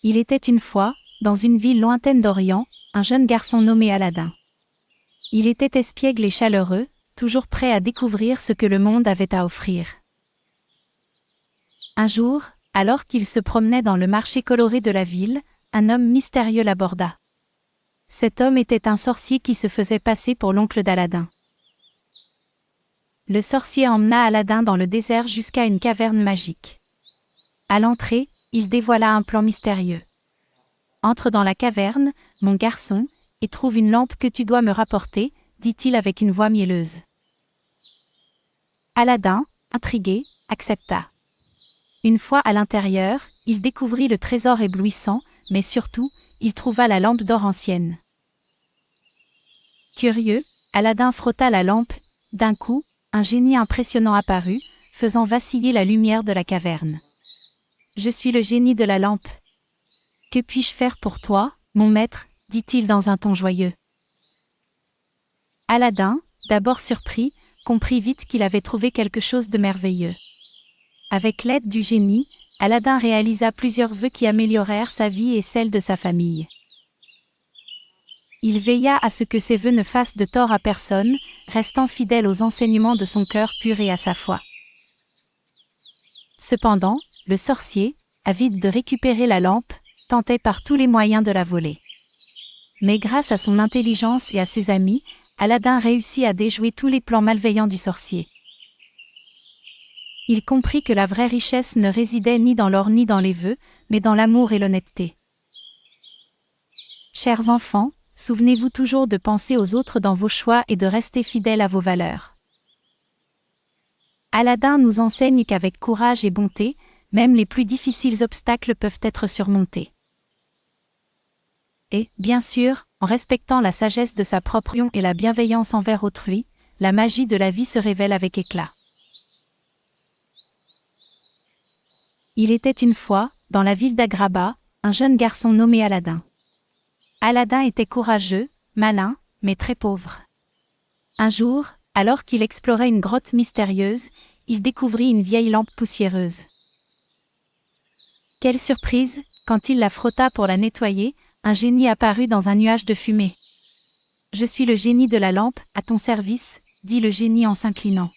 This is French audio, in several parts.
Il était une fois, dans une ville lointaine d'Orient, un jeune garçon nommé Aladin. Il était espiègle et chaleureux, toujours prêt à découvrir ce que le monde avait à offrir. Un jour, alors qu'il se promenait dans le marché coloré de la ville, un homme mystérieux l'aborda. Cet homme était un sorcier qui se faisait passer pour l'oncle d'Aladin. Le sorcier emmena Aladin dans le désert jusqu'à une caverne magique. À l'entrée, il dévoila un plan mystérieux. « Entre dans la caverne, mon garçon, et trouve une lampe que tu dois me rapporter, » dit-il avec une voix mielleuse. Aladin, intrigué, accepta. Une fois à l'intérieur, il découvrit le trésor éblouissant, mais surtout, il trouva la lampe d'or ancienne. Curieux, Aladin frotta la lampe. D'un coup, un génie impressionnant apparut, faisant vaciller la lumière de la caverne. « Je suis le génie de la lampe. Que puis-je faire pour toi, mon maître ?» dit-il dans un ton joyeux. Aladin, d'abord surpris, comprit vite qu'il avait trouvé quelque chose de merveilleux. Avec l'aide du génie, Aladin réalisa plusieurs vœux qui améliorèrent sa vie et celle de sa famille. Il veilla à ce que ses vœux ne fassent de tort à personne, restant fidèle aux enseignements de son cœur pur et à sa foi. Cependant, le sorcier, avide de récupérer la lampe, tentait par tous les moyens de la voler. Mais grâce à son intelligence et à ses amis, Aladin réussit à déjouer tous les plans malveillants du sorcier. Il comprit que la vraie richesse ne résidait ni dans l'or ni dans les vœux, mais dans l'amour et l'honnêteté. Chers enfants, souvenez-vous toujours de penser aux autres dans vos choix et de rester fidèles à vos valeurs. Aladin nous enseigne qu'avec courage et bonté, même les plus difficiles obstacles peuvent être surmontés. Et, bien sûr, en respectant la sagesse de sa propre union et la bienveillance envers autrui, la magie de la vie se révèle avec éclat. Il était une fois, dans la ville d'Agraba, un jeune garçon nommé Aladin. Aladin était courageux, malin, mais très pauvre. Un jour, alors qu'il explorait une grotte mystérieuse, il découvrit une vieille lampe poussiéreuse. Quelle surprise, quand il la frotta pour la nettoyer, un génie apparut dans un nuage de fumée. « Je suis le génie de la lampe, à ton service, » dit le génie en s'inclinant.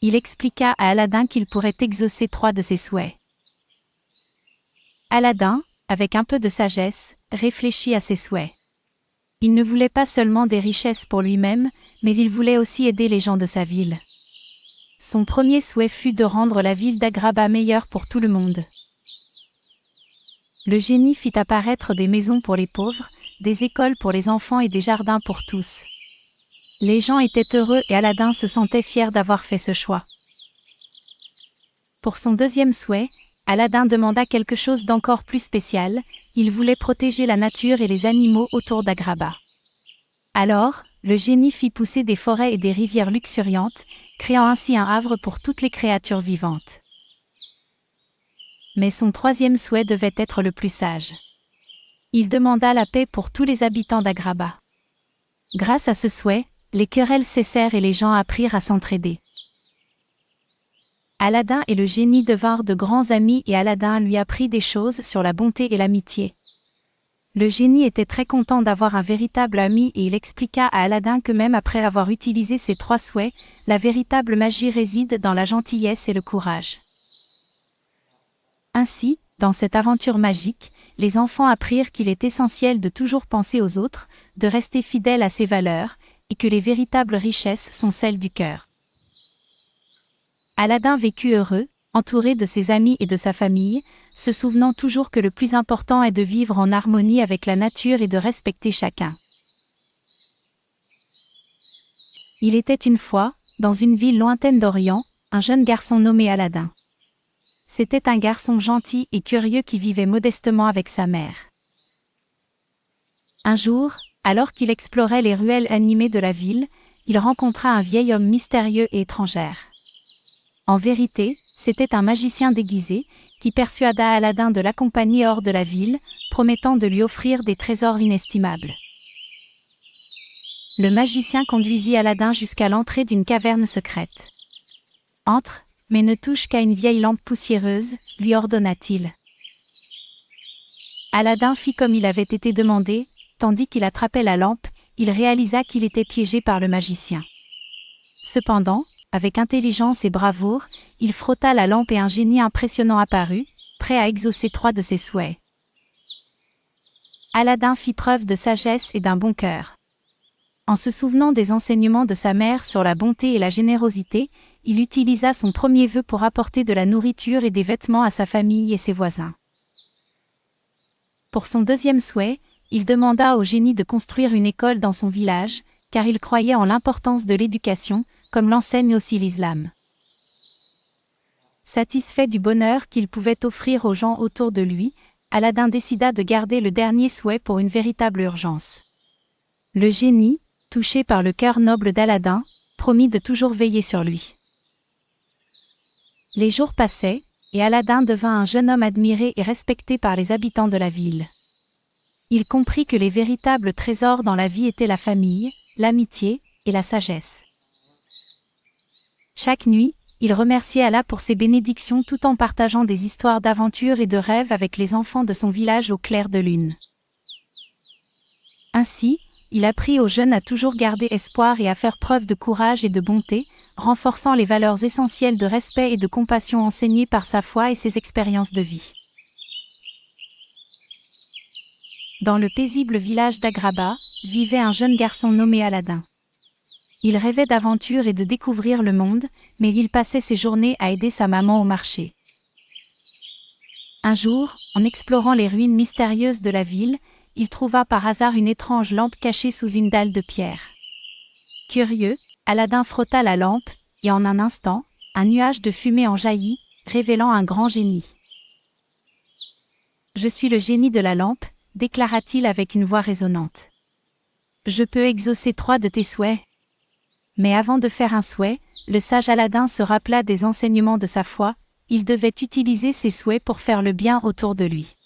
Il expliqua à Aladin qu'il pourrait exaucer 3 de ses souhaits. Aladin, avec un peu de sagesse, réfléchit à ses souhaits. Il ne voulait pas seulement des richesses pour lui-même, mais il voulait aussi aider les gens de sa ville. Son premier souhait fut de rendre la ville d'Agraba meilleure pour tout le monde. Le génie fit apparaître des maisons pour les pauvres, des écoles pour les enfants et des jardins pour tous. Les gens étaient heureux et Aladin se sentait fier d'avoir fait ce choix. Pour son deuxième souhait, Aladin demanda quelque chose d'encore plus spécial, il voulait protéger la nature et les animaux autour d'Agraba. Alors, le génie fit pousser des forêts et des rivières luxuriantes, créant ainsi un havre pour toutes les créatures vivantes. Mais son troisième souhait devait être le plus sage. Il demanda la paix pour tous les habitants d'Agraba. Grâce à ce souhait, les querelles cessèrent et les gens apprirent à s'entraider. Aladin et le génie devinrent de grands amis et Aladin lui apprit des choses sur la bonté et l'amitié. Le génie était très content d'avoir un véritable ami et il expliqua à Aladin que même après avoir utilisé ses 3 souhaits, la véritable magie réside dans la gentillesse et le courage. Ainsi, dans cette aventure magique, les enfants apprirent qu'il est essentiel de toujours penser aux autres, de rester fidèle à ses valeurs, et que les véritables richesses sont celles du cœur. Aladin vécut heureux, entouré de ses amis et de sa famille, se souvenant toujours que le plus important est de vivre en harmonie avec la nature et de respecter chacun. Il était une fois, dans une ville lointaine d'Orient, un jeune garçon nommé Aladin. C'était un garçon gentil et curieux qui vivait modestement avec sa mère. Un jour, alors qu'il explorait les ruelles animées de la ville, il rencontra un vieil homme mystérieux et étrangère. En vérité, c'était un magicien déguisé, qui persuada Aladin de l'accompagner hors de la ville, promettant de lui offrir des trésors inestimables. Le magicien conduisit Aladin jusqu'à l'entrée d'une caverne secrète. « Entre, mais ne touche qu'à une vieille lampe poussiéreuse, lui ordonna-t-il. Aladin fit comme il avait été demandé, tandis qu'il attrapait la lampe, il réalisa qu'il était piégé par le magicien. Cependant, avec intelligence et bravoure, il frotta la lampe et un génie impressionnant apparut, prêt à exaucer 3 de ses souhaits. Aladin fit preuve de sagesse et d'un bon cœur. En se souvenant des enseignements de sa mère sur la bonté et la générosité, il utilisa son premier vœu pour apporter de la nourriture et des vêtements à sa famille et ses voisins. Pour son deuxième souhait, il demanda au génie de construire une école dans son village, car il croyait en l'importance de l'éducation, comme l'enseigne aussi l'islam. Satisfait du bonheur qu'il pouvait offrir aux gens autour de lui, Aladin décida de garder le dernier souhait pour une véritable urgence. Le génie, touché par le cœur noble d'Aladin, promit de toujours veiller sur lui. Les jours passaient, et Aladin devint un jeune homme admiré et respecté par les habitants de la ville. Il comprit que les véritables trésors dans la vie étaient la famille, l'amitié et la sagesse. Chaque nuit, il remerciait Allah pour ses bénédictions tout en partageant des histoires d'aventures et de rêves avec les enfants de son village au clair de lune. Ainsi, il apprit aux jeunes à toujours garder espoir et à faire preuve de courage et de bonté, renforçant les valeurs essentielles de respect et de compassion enseignées par sa foi et ses expériences de vie. Dans le paisible village d'Agraba, vivait un jeune garçon nommé Aladin. Il rêvait d'aventure et de découvrir le monde, mais il passait ses journées à aider sa maman au marché. Un jour, en explorant les ruines mystérieuses de la ville, il trouva par hasard une étrange lampe cachée sous une dalle de pierre. Curieux, Aladin frotta la lampe, et en un instant, un nuage de fumée en jaillit, révélant un grand génie. « Je suis le génie de la lampe », déclara-t-il avec une voix résonnante. « Je peux exaucer 3 de tes souhaits. » Mais avant de faire un souhait, le sage Aladin se rappela des enseignements de sa foi, il devait utiliser ses souhaits pour faire le bien autour de lui.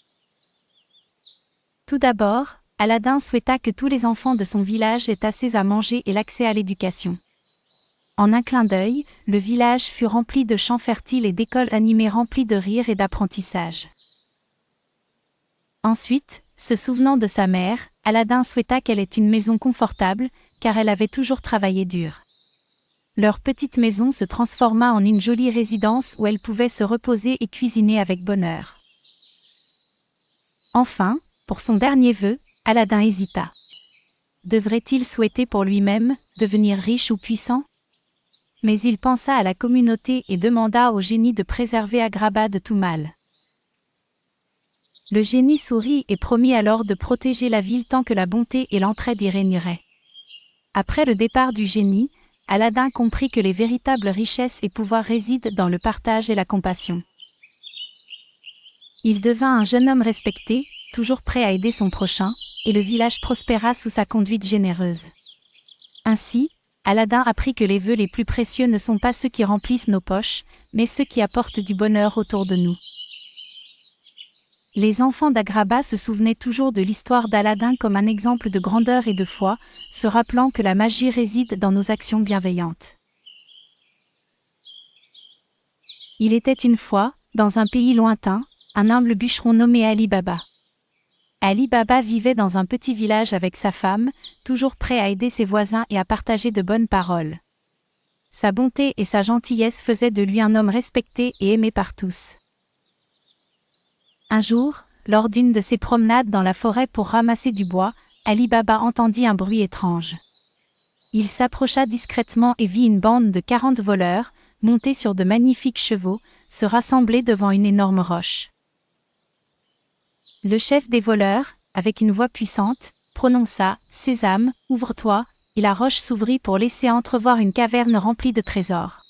Tout d'abord, Aladin souhaita que tous les enfants de son village aient assez à manger et l'accès à l'éducation. En un clin d'œil, le village fut rempli de champs fertiles et d'écoles animées remplies de rires et d'apprentissage. Ensuite, se souvenant de sa mère, Aladin souhaita qu'elle ait une maison confortable, car elle avait toujours travaillé dur. Leur petite maison se transforma en une jolie résidence où elle pouvait se reposer et cuisiner avec bonheur. Enfin, pour son dernier vœu, Aladin hésita. Devrait-il souhaiter pour lui-même, devenir riche ou puissant ? Mais il pensa à la communauté et demanda au génie de préserver Agraba de tout mal. Le génie sourit et promit alors de protéger la ville tant que la bonté et l'entraide y régneraient. Après le départ du génie, Aladin comprit que les véritables richesses et pouvoirs résident dans le partage et la compassion. Il devint un jeune homme respecté, toujours prêt à aider son prochain, et le village prospéra sous sa conduite généreuse. Ainsi, Aladin apprit que les vœux les plus précieux ne sont pas ceux qui remplissent nos poches, mais ceux qui apportent du bonheur autour de nous. Les enfants d'Agraba se souvenaient toujours de l'histoire d'Aladin comme un exemple de grandeur et de foi, se rappelant que la magie réside dans nos actions bienveillantes. Il était une fois, dans un pays lointain, un humble bûcheron nommé Ali Baba. Ali Baba vivait dans un petit village avec sa femme, toujours prêt à aider ses voisins et à partager de bonnes paroles. Sa bonté et sa gentillesse faisaient de lui un homme respecté et aimé par tous. Un jour, lors d'une de ses promenades dans la forêt pour ramasser du bois, Ali Baba entendit un bruit étrange. Il s'approcha discrètement et vit une bande de 40 voleurs, montés sur de magnifiques chevaux, se rassembler devant une énorme roche. Le chef des voleurs, avec une voix puissante, prononça « Sésame, ouvre-toi », et la roche s'ouvrit pour laisser entrevoir une caverne remplie de trésors.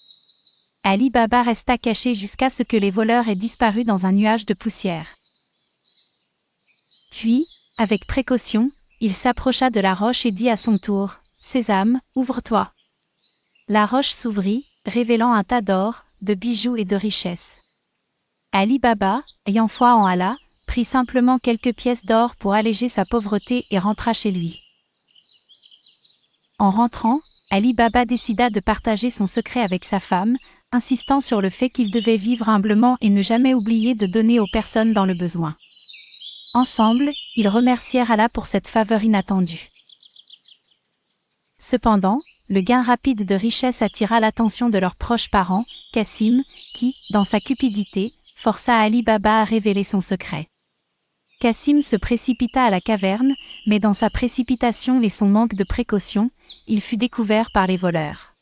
Ali Baba resta caché jusqu'à ce que les voleurs aient disparu dans un nuage de poussière. Puis, avec précaution, il s'approcha de la roche et dit à son tour « Sésame, ouvre-toi ». La roche s'ouvrit, révélant un tas d'or, de bijoux et de richesses. Ali Baba, ayant foi en Allah, prit simplement quelques pièces d'or pour alléger sa pauvreté et rentra chez lui. En rentrant, Ali Baba décida de partager son secret avec sa femme, insistant sur le fait qu'il devait vivre humblement et ne jamais oublier de donner aux personnes dans le besoin. Ensemble, ils remercièrent Allah pour cette faveur inattendue. Cependant, le gain rapide de richesse attira l'attention de leurs proches parents, Cassim, qui, dans sa cupidité, força Ali Baba à révéler son secret. Cassim se précipita à la caverne, mais dans sa précipitation et son manque de précaution, il fut découvert par les voleurs.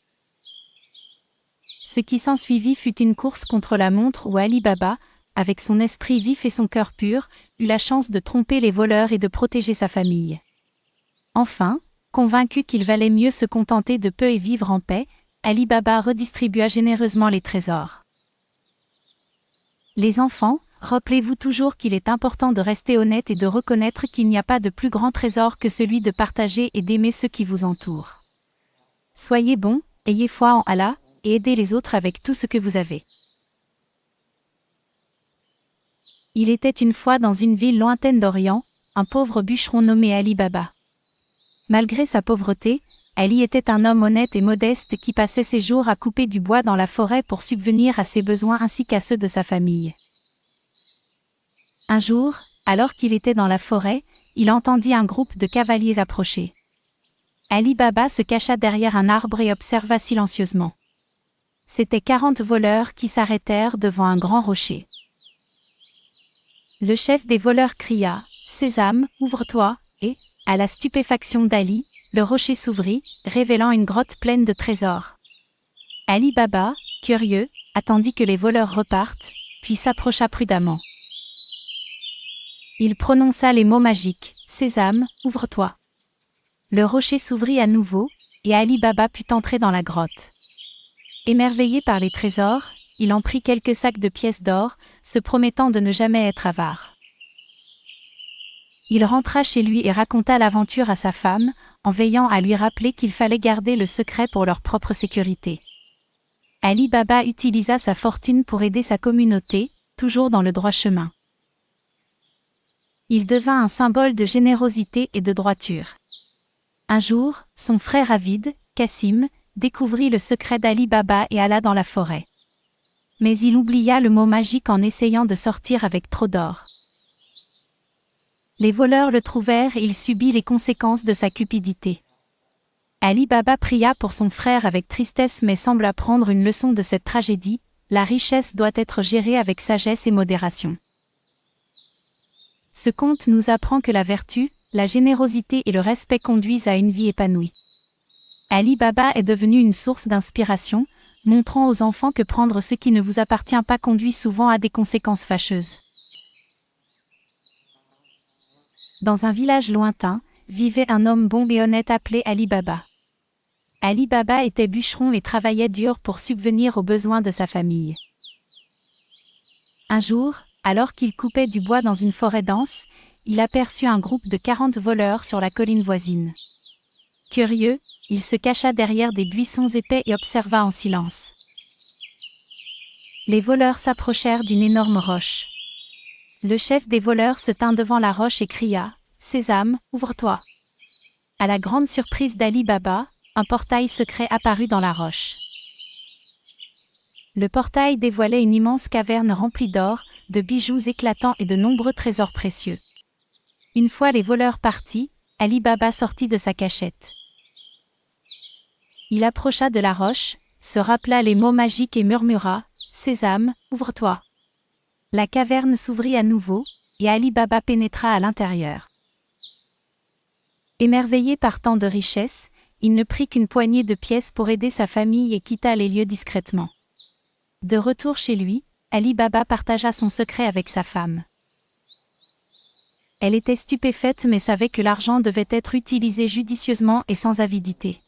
Ce qui s'ensuivit fut une course contre la montre où Ali Baba, avec son esprit vif et son cœur pur, eut la chance de tromper les voleurs et de protéger sa famille. Enfin, convaincu qu'il valait mieux se contenter de peu et vivre en paix, Ali Baba redistribua généreusement les trésors. Les enfants, rappelez-vous toujours qu'il est important de rester honnête et de reconnaître qu'il n'y a pas de plus grand trésor que celui de partager et d'aimer ceux qui vous entourent. Soyez bons, ayez foi en Allah, et aidez les autres avec tout ce que vous avez. Il était une fois dans une ville lointaine d'Orient, un pauvre bûcheron nommé Ali Baba. Malgré sa pauvreté, Ali était un homme honnête et modeste qui passait ses jours à couper du bois dans la forêt pour subvenir à ses besoins ainsi qu'à ceux de sa famille. Un jour, alors qu'il était dans la forêt, il entendit un groupe de cavaliers approcher. Ali Baba se cacha derrière un arbre et observa silencieusement. C'étaient 40 voleurs qui s'arrêtèrent devant un grand rocher. Le chef des voleurs cria « Sésame, ouvre-toi » et, à la stupéfaction d'Ali, le rocher s'ouvrit, révélant une grotte pleine de trésors. Ali Baba, curieux, attendit que les voleurs repartent, puis s'approcha prudemment. Il prononça les mots magiques « Sésame, ouvre-toi ». Le rocher s'ouvrit à nouveau, et Ali Baba put entrer dans la grotte. Émerveillé par les trésors, il en prit quelques sacs de pièces d'or, se promettant de ne jamais être avare. Il rentra chez lui et raconta l'aventure à sa femme, en veillant à lui rappeler qu'il fallait garder le secret pour leur propre sécurité. Ali Baba utilisa sa fortune pour aider sa communauté, toujours dans le droit chemin. Il devint un symbole de générosité et de droiture. Un jour, son frère avide, Cassim, découvrit le secret d'Ali Baba et alla dans la forêt. Mais il oublia le mot magique en essayant de sortir avec trop d'or. Les voleurs le trouvèrent et il subit les conséquences de sa cupidité. Ali Baba pria pour son frère avec tristesse mais semble apprendre une leçon de cette tragédie, la richesse doit être gérée avec sagesse et modération. Ce conte nous apprend que la vertu, la générosité et le respect conduisent à une vie épanouie. Ali Baba est devenu une source d'inspiration, montrant aux enfants que prendre ce qui ne vous appartient pas conduit souvent à des conséquences fâcheuses. Dans un village lointain, vivait un homme bon et honnête appelé Ali Baba. Ali Baba était bûcheron et travaillait dur pour subvenir aux besoins de sa famille. Un jour, alors qu'il coupait du bois dans une forêt dense, il aperçut un groupe de 40 voleurs sur la colline voisine. Curieux, il se cacha derrière des buissons épais et observa en silence. Les voleurs s'approchèrent d'une énorme roche. Le chef des voleurs se tint devant la roche et cria « Sésame, ouvre-toi ». À la grande surprise d'Ali Baba, un portail secret apparut dans la roche. Le portail dévoilait une immense caverne remplie d'or, de bijoux éclatants et de nombreux trésors précieux. Une fois les voleurs partis, Ali Baba sortit de sa cachette. Il approcha de la roche, se rappela les mots magiques et murmura « Sésame, ouvre-toi ». La caverne s'ouvrit à nouveau, et Ali Baba pénétra à l'intérieur. Émerveillé par tant de richesses, il ne prit qu'une poignée de pièces pour aider sa famille et quitta les lieux discrètement. De retour chez lui, Ali Baba partagea son secret avec sa femme. Elle était stupéfaite mais savait que l'argent devait être utilisé judicieusement et sans avidité.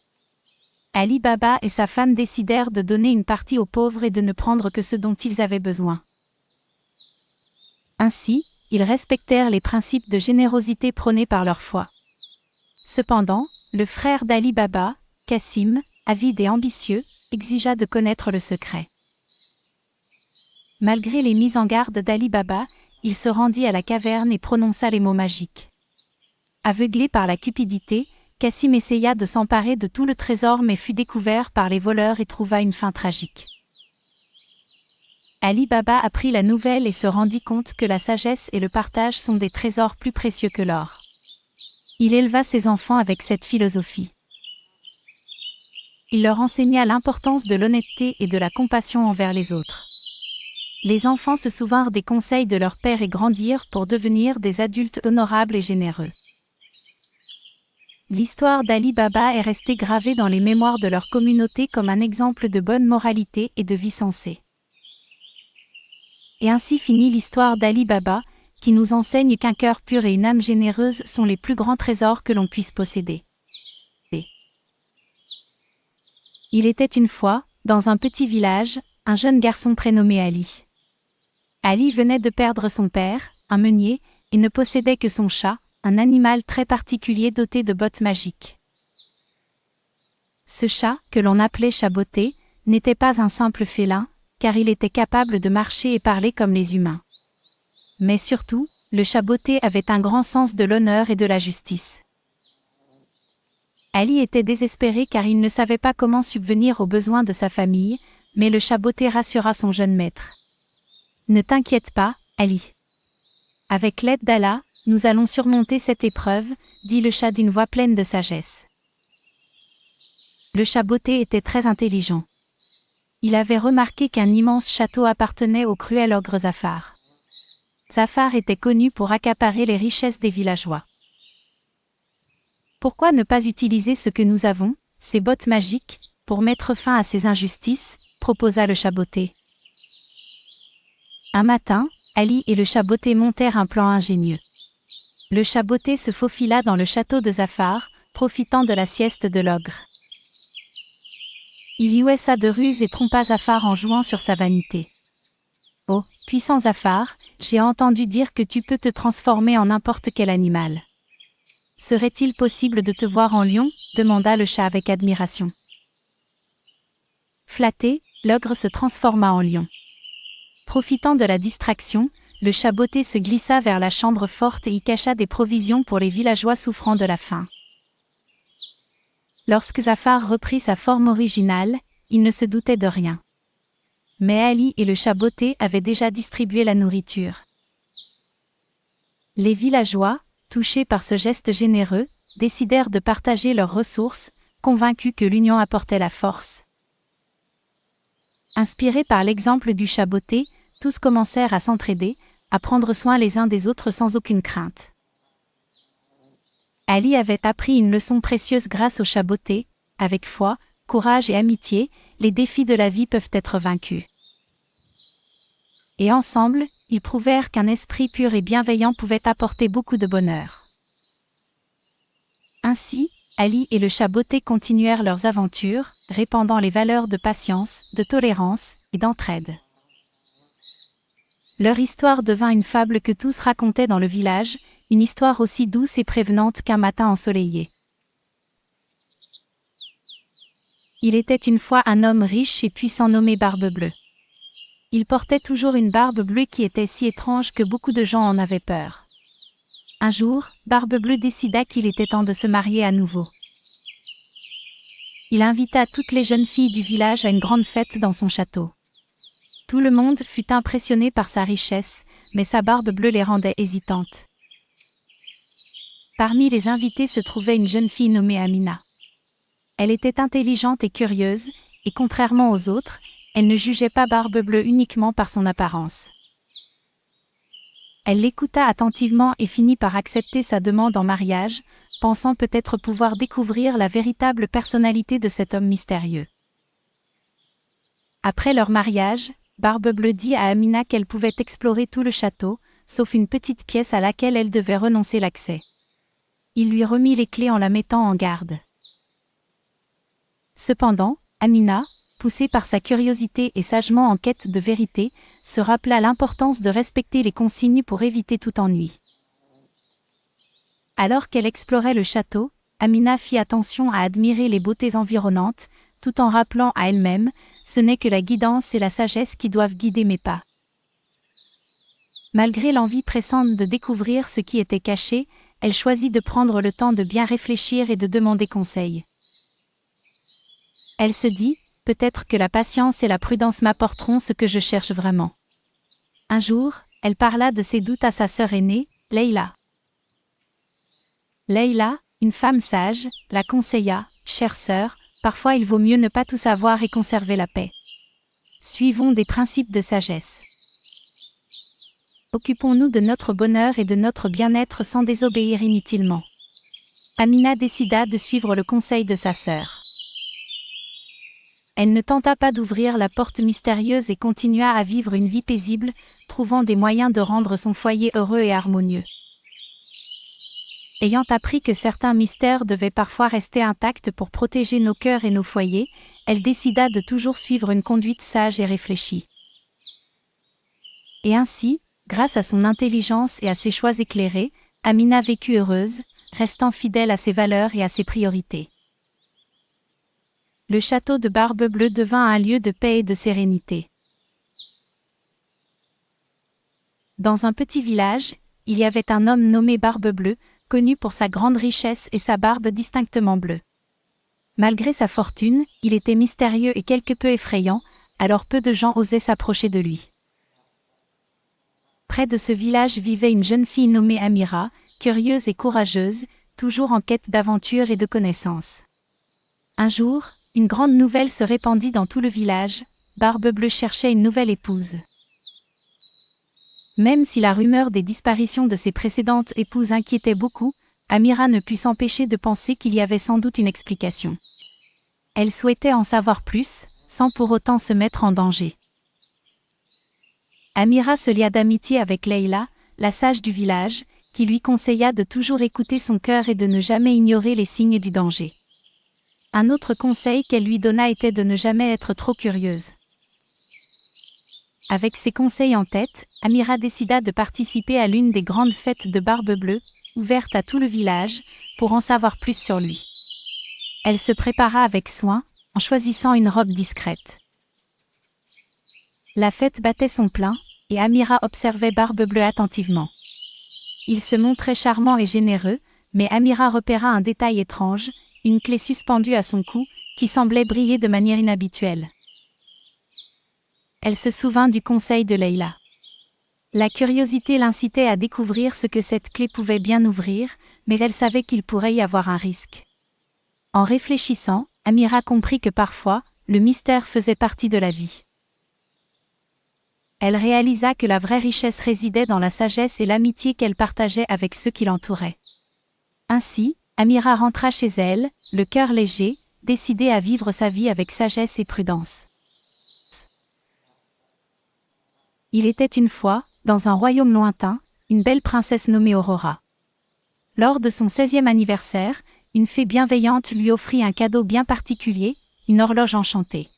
Ali Baba et sa femme décidèrent de donner une partie aux pauvres et de ne prendre que ce dont ils avaient besoin. Ainsi, ils respectèrent les principes de générosité prônés par leur foi. Cependant, le frère d'Ali Baba, Cassim, avide et ambitieux, exigea de connaître le secret. Malgré les mises en garde d'Ali Baba, il se rendit à la caverne et prononça les mots magiques. Aveuglé par la cupidité, Cassim essaya de s'emparer de tout le trésor mais fut découvert par les voleurs et trouva une fin tragique. Ali Baba apprit la nouvelle et se rendit compte que la sagesse et le partage sont des trésors plus précieux que l'or. Il éleva ses enfants avec cette philosophie. Il leur enseigna l'importance de l'honnêteté et de la compassion envers les autres. Les enfants se souvinrent des conseils de leur père et grandirent pour devenir des adultes honorables et généreux. L'histoire d'Ali Baba est restée gravée dans les mémoires de leur communauté comme un exemple de bonne moralité et de vie sensée. Et ainsi finit l'histoire d'Ali Baba, qui nous enseigne qu'un cœur pur et une âme généreuse sont les plus grands trésors que l'on puisse posséder. Il était une fois, dans un petit village, un jeune garçon prénommé Ali. Ali venait de perdre son père, un meunier, et ne possédait que son chat, un animal très particulier doté de bottes magiques. Ce chat, que l'on appelait Chaboté, n'était pas un simple félin, car il était capable de marcher et parler comme les humains. Mais surtout, le Chaboté avait un grand sens de l'honneur et de la justice. Ali était désespéré car il ne savait pas comment subvenir aux besoins de sa famille, mais le Chaboté rassura son jeune maître. « Ne t'inquiète pas, Ali. Avec l'aide d'Allah, nous allons surmonter cette épreuve, » dit le chat d'une voix pleine de sagesse. Le Chaboté était très intelligent. Il avait remarqué qu'un immense château appartenait au cruel ogre Zafar. Zafar était connu pour accaparer les richesses des villageois. Pourquoi ne pas utiliser ce que nous avons, ces bottes magiques, pour mettre fin à ces injustices, proposa le Chaboté. Un matin, Ali et le Chaboté montèrent un plan ingénieux. Le Chaboté se faufila dans le château de Zafar, profitant de la sieste de l'ogre. Il y ouessa de ruse et trompa Zafar en jouant sur sa vanité. « Oh, puissant Zafar, j'ai entendu dire que tu peux te transformer en n'importe quel animal. Serait-il possible de te voir en lion ?» demanda le chat avec admiration. Flatté, l'ogre se transforma en lion. Profitant de la distraction, le Chaboté se glissa vers la chambre forte et y cacha des provisions pour les villageois souffrant de la faim. Lorsque Zafar reprit sa forme originale, il ne se doutait de rien. Mais Ali et le Chaboté avaient déjà distribué la nourriture. Les villageois, touchés par ce geste généreux, décidèrent de partager leurs ressources, convaincus que l'union apportait la force. Inspirés par l'exemple du Chaboté, tous commencèrent à s'entraider, à prendre soin les uns des autres sans aucune crainte. Ali avait appris une leçon précieuse grâce au Chaboté: avec foi, courage et amitié, les défis de la vie peuvent être vaincus. Et ensemble, ils prouvèrent qu'un esprit pur et bienveillant pouvait apporter beaucoup de bonheur. Ainsi, Ali et le Chaboté continuèrent leurs aventures, répandant les valeurs de patience, de tolérance et d'entraide. Leur histoire devint une fable que tous racontaient dans le village, une histoire aussi douce et prévenante qu'un matin ensoleillé. Il était une fois un homme riche et puissant nommé Barbe-Bleue. Il portait toujours une barbe bleue qui était si étrange que beaucoup de gens en avaient peur. Un jour, Barbe-Bleue décida qu'il était temps de se marier à nouveau. Il invita toutes les jeunes filles du village à une grande fête dans son château. Tout le monde fut impressionné par sa richesse, mais sa barbe bleue les rendait hésitantes. Parmi les invités se trouvait une jeune fille nommée Amina. Elle était intelligente et curieuse, et contrairement aux autres, elle ne jugeait pas Barbe-Bleue uniquement par son apparence. Elle l'écouta attentivement et finit par accepter sa demande en mariage, pensant peut-être pouvoir découvrir la véritable personnalité de cet homme mystérieux. Après leur mariage, Barbe-Bleue dit à Amina qu'elle pouvait explorer tout le château, sauf une petite pièce à laquelle elle devait renoncer l'accès. Il lui remit les clés en la mettant en garde. Cependant, Amina, poussée par sa curiosité et sagement en quête de vérité, se rappela l'importance de respecter les consignes pour éviter tout ennui. Alors qu'elle explorait le château, Amina fit attention à admirer les beautés environnantes, tout en rappelant à elle-même: ce n'est que la guidance et la sagesse qui doivent guider mes pas. Malgré l'envie pressante de découvrir ce qui était caché, elle choisit de prendre le temps de bien réfléchir et de demander conseil. Elle se dit: peut-être que la patience et la prudence m'apporteront ce que je cherche vraiment. Un jour, elle parla de ses doutes à sa sœur aînée, Leila. Leila, une femme sage, la conseilla, « Chère sœur, parfois il vaut mieux ne pas tout savoir et conserver la paix. Suivons des principes de sagesse. Occupons-nous de notre bonheur et de notre bien-être sans désobéir inutilement. » Amina décida de suivre le conseil de sa sœur. Elle ne tenta pas d'ouvrir la porte mystérieuse et continua à vivre une vie paisible, trouvant des moyens de rendre son foyer heureux et harmonieux. Ayant appris que certains mystères devaient parfois rester intacts pour protéger nos cœurs et nos foyers, elle décida de toujours suivre une conduite sage et réfléchie. Et ainsi, grâce à son intelligence et à ses choix éclairés, Amina vécut heureuse, restant fidèle à ses valeurs et à ses priorités. Le château de Barbe-Bleue devint un lieu de paix et de sérénité. Dans un petit village, il y avait un homme nommé Barbe-Bleue, connu pour sa grande richesse et sa barbe distinctement bleue. Malgré sa fortune, il était mystérieux et quelque peu effrayant, alors peu de gens osaient s'approcher de lui. Près de ce village vivait une jeune fille nommée Amira, curieuse et courageuse, toujours en quête d'aventure et de connaissances. Un jour, une grande nouvelle se répandit dans tout le village, Barbe-Bleue cherchait une nouvelle épouse. Même si la rumeur des disparitions de ses précédentes épouses inquiétait beaucoup, Amira ne put s'empêcher de penser qu'il y avait sans doute une explication. Elle souhaitait en savoir plus, sans pour autant se mettre en danger. Amira se lia d'amitié avec Leila, la sage du village, qui lui conseilla de toujours écouter son cœur et de ne jamais ignorer les signes du danger. Un autre conseil qu'elle lui donna était de ne jamais être trop curieuse. Avec ces conseils en tête, Amira décida de participer à l'une des grandes fêtes de Barbe-Bleue, ouverte à tout le village, pour en savoir plus sur lui. Elle se prépara avec soin, en choisissant une robe discrète. La fête battait son plein, et Amira observait Barbe-Bleue attentivement. Il se montrait charmant et généreux, mais Amira repéra un détail étrange, une clé suspendue à son cou, qui semblait briller de manière inhabituelle. Elle se souvint du conseil de Leila. La curiosité l'incitait à découvrir ce que cette clé pouvait bien ouvrir, mais elle savait qu'il pourrait y avoir un risque. En réfléchissant, Amira comprit que parfois, le mystère faisait partie de la vie. Elle réalisa que la vraie richesse résidait dans la sagesse et l'amitié qu'elle partageait avec ceux qui l'entouraient. Ainsi, Amira rentra chez elle, le cœur léger, décidée à vivre sa vie avec sagesse et prudence. Il était une fois, dans un royaume lointain, une belle princesse nommée Aurora. Lors de son 16e anniversaire, une fée bienveillante lui offrit un cadeau bien particulier, une horloge enchantée.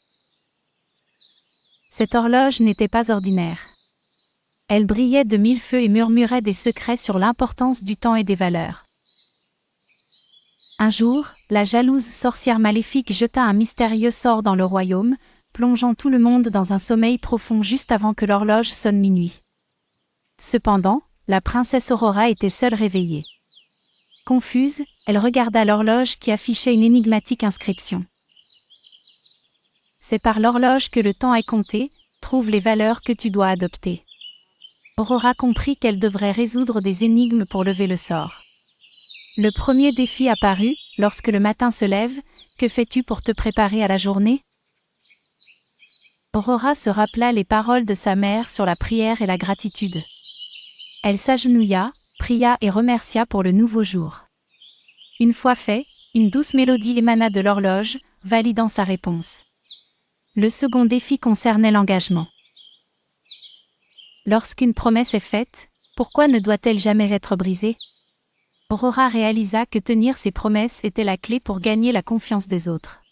Cette horloge n'était pas ordinaire. Elle brillait de mille feux et murmurait des secrets sur l'importance du temps et des valeurs. Un jour, la jalouse sorcière maléfique jeta un mystérieux sort dans le royaume, plongeant tout le monde dans un sommeil profond juste avant que l'horloge sonne minuit. Cependant, la princesse Aurora était seule réveillée. Confuse, elle regarda l'horloge qui affichait une énigmatique inscription. C'est par l'horloge que le temps est compté, trouve les valeurs que tu dois adopter. Aurora comprit qu'elle devrait résoudre des énigmes pour lever le sort. Le premier défi apparut, lorsque le matin se lève, que fais-tu pour te préparer à la journée ? Aurora se rappela les paroles de sa mère sur la prière et la gratitude. Elle s'agenouilla, pria et remercia pour le nouveau jour. Une fois fait, une douce mélodie émana de l'horloge, validant sa réponse. Le second défi concernait l'engagement. Lorsqu'une promesse est faite, pourquoi ne doit-elle jamais être brisée ? Aurora réalisa que tenir ses promesses était la clé pour gagner la confiance des autres.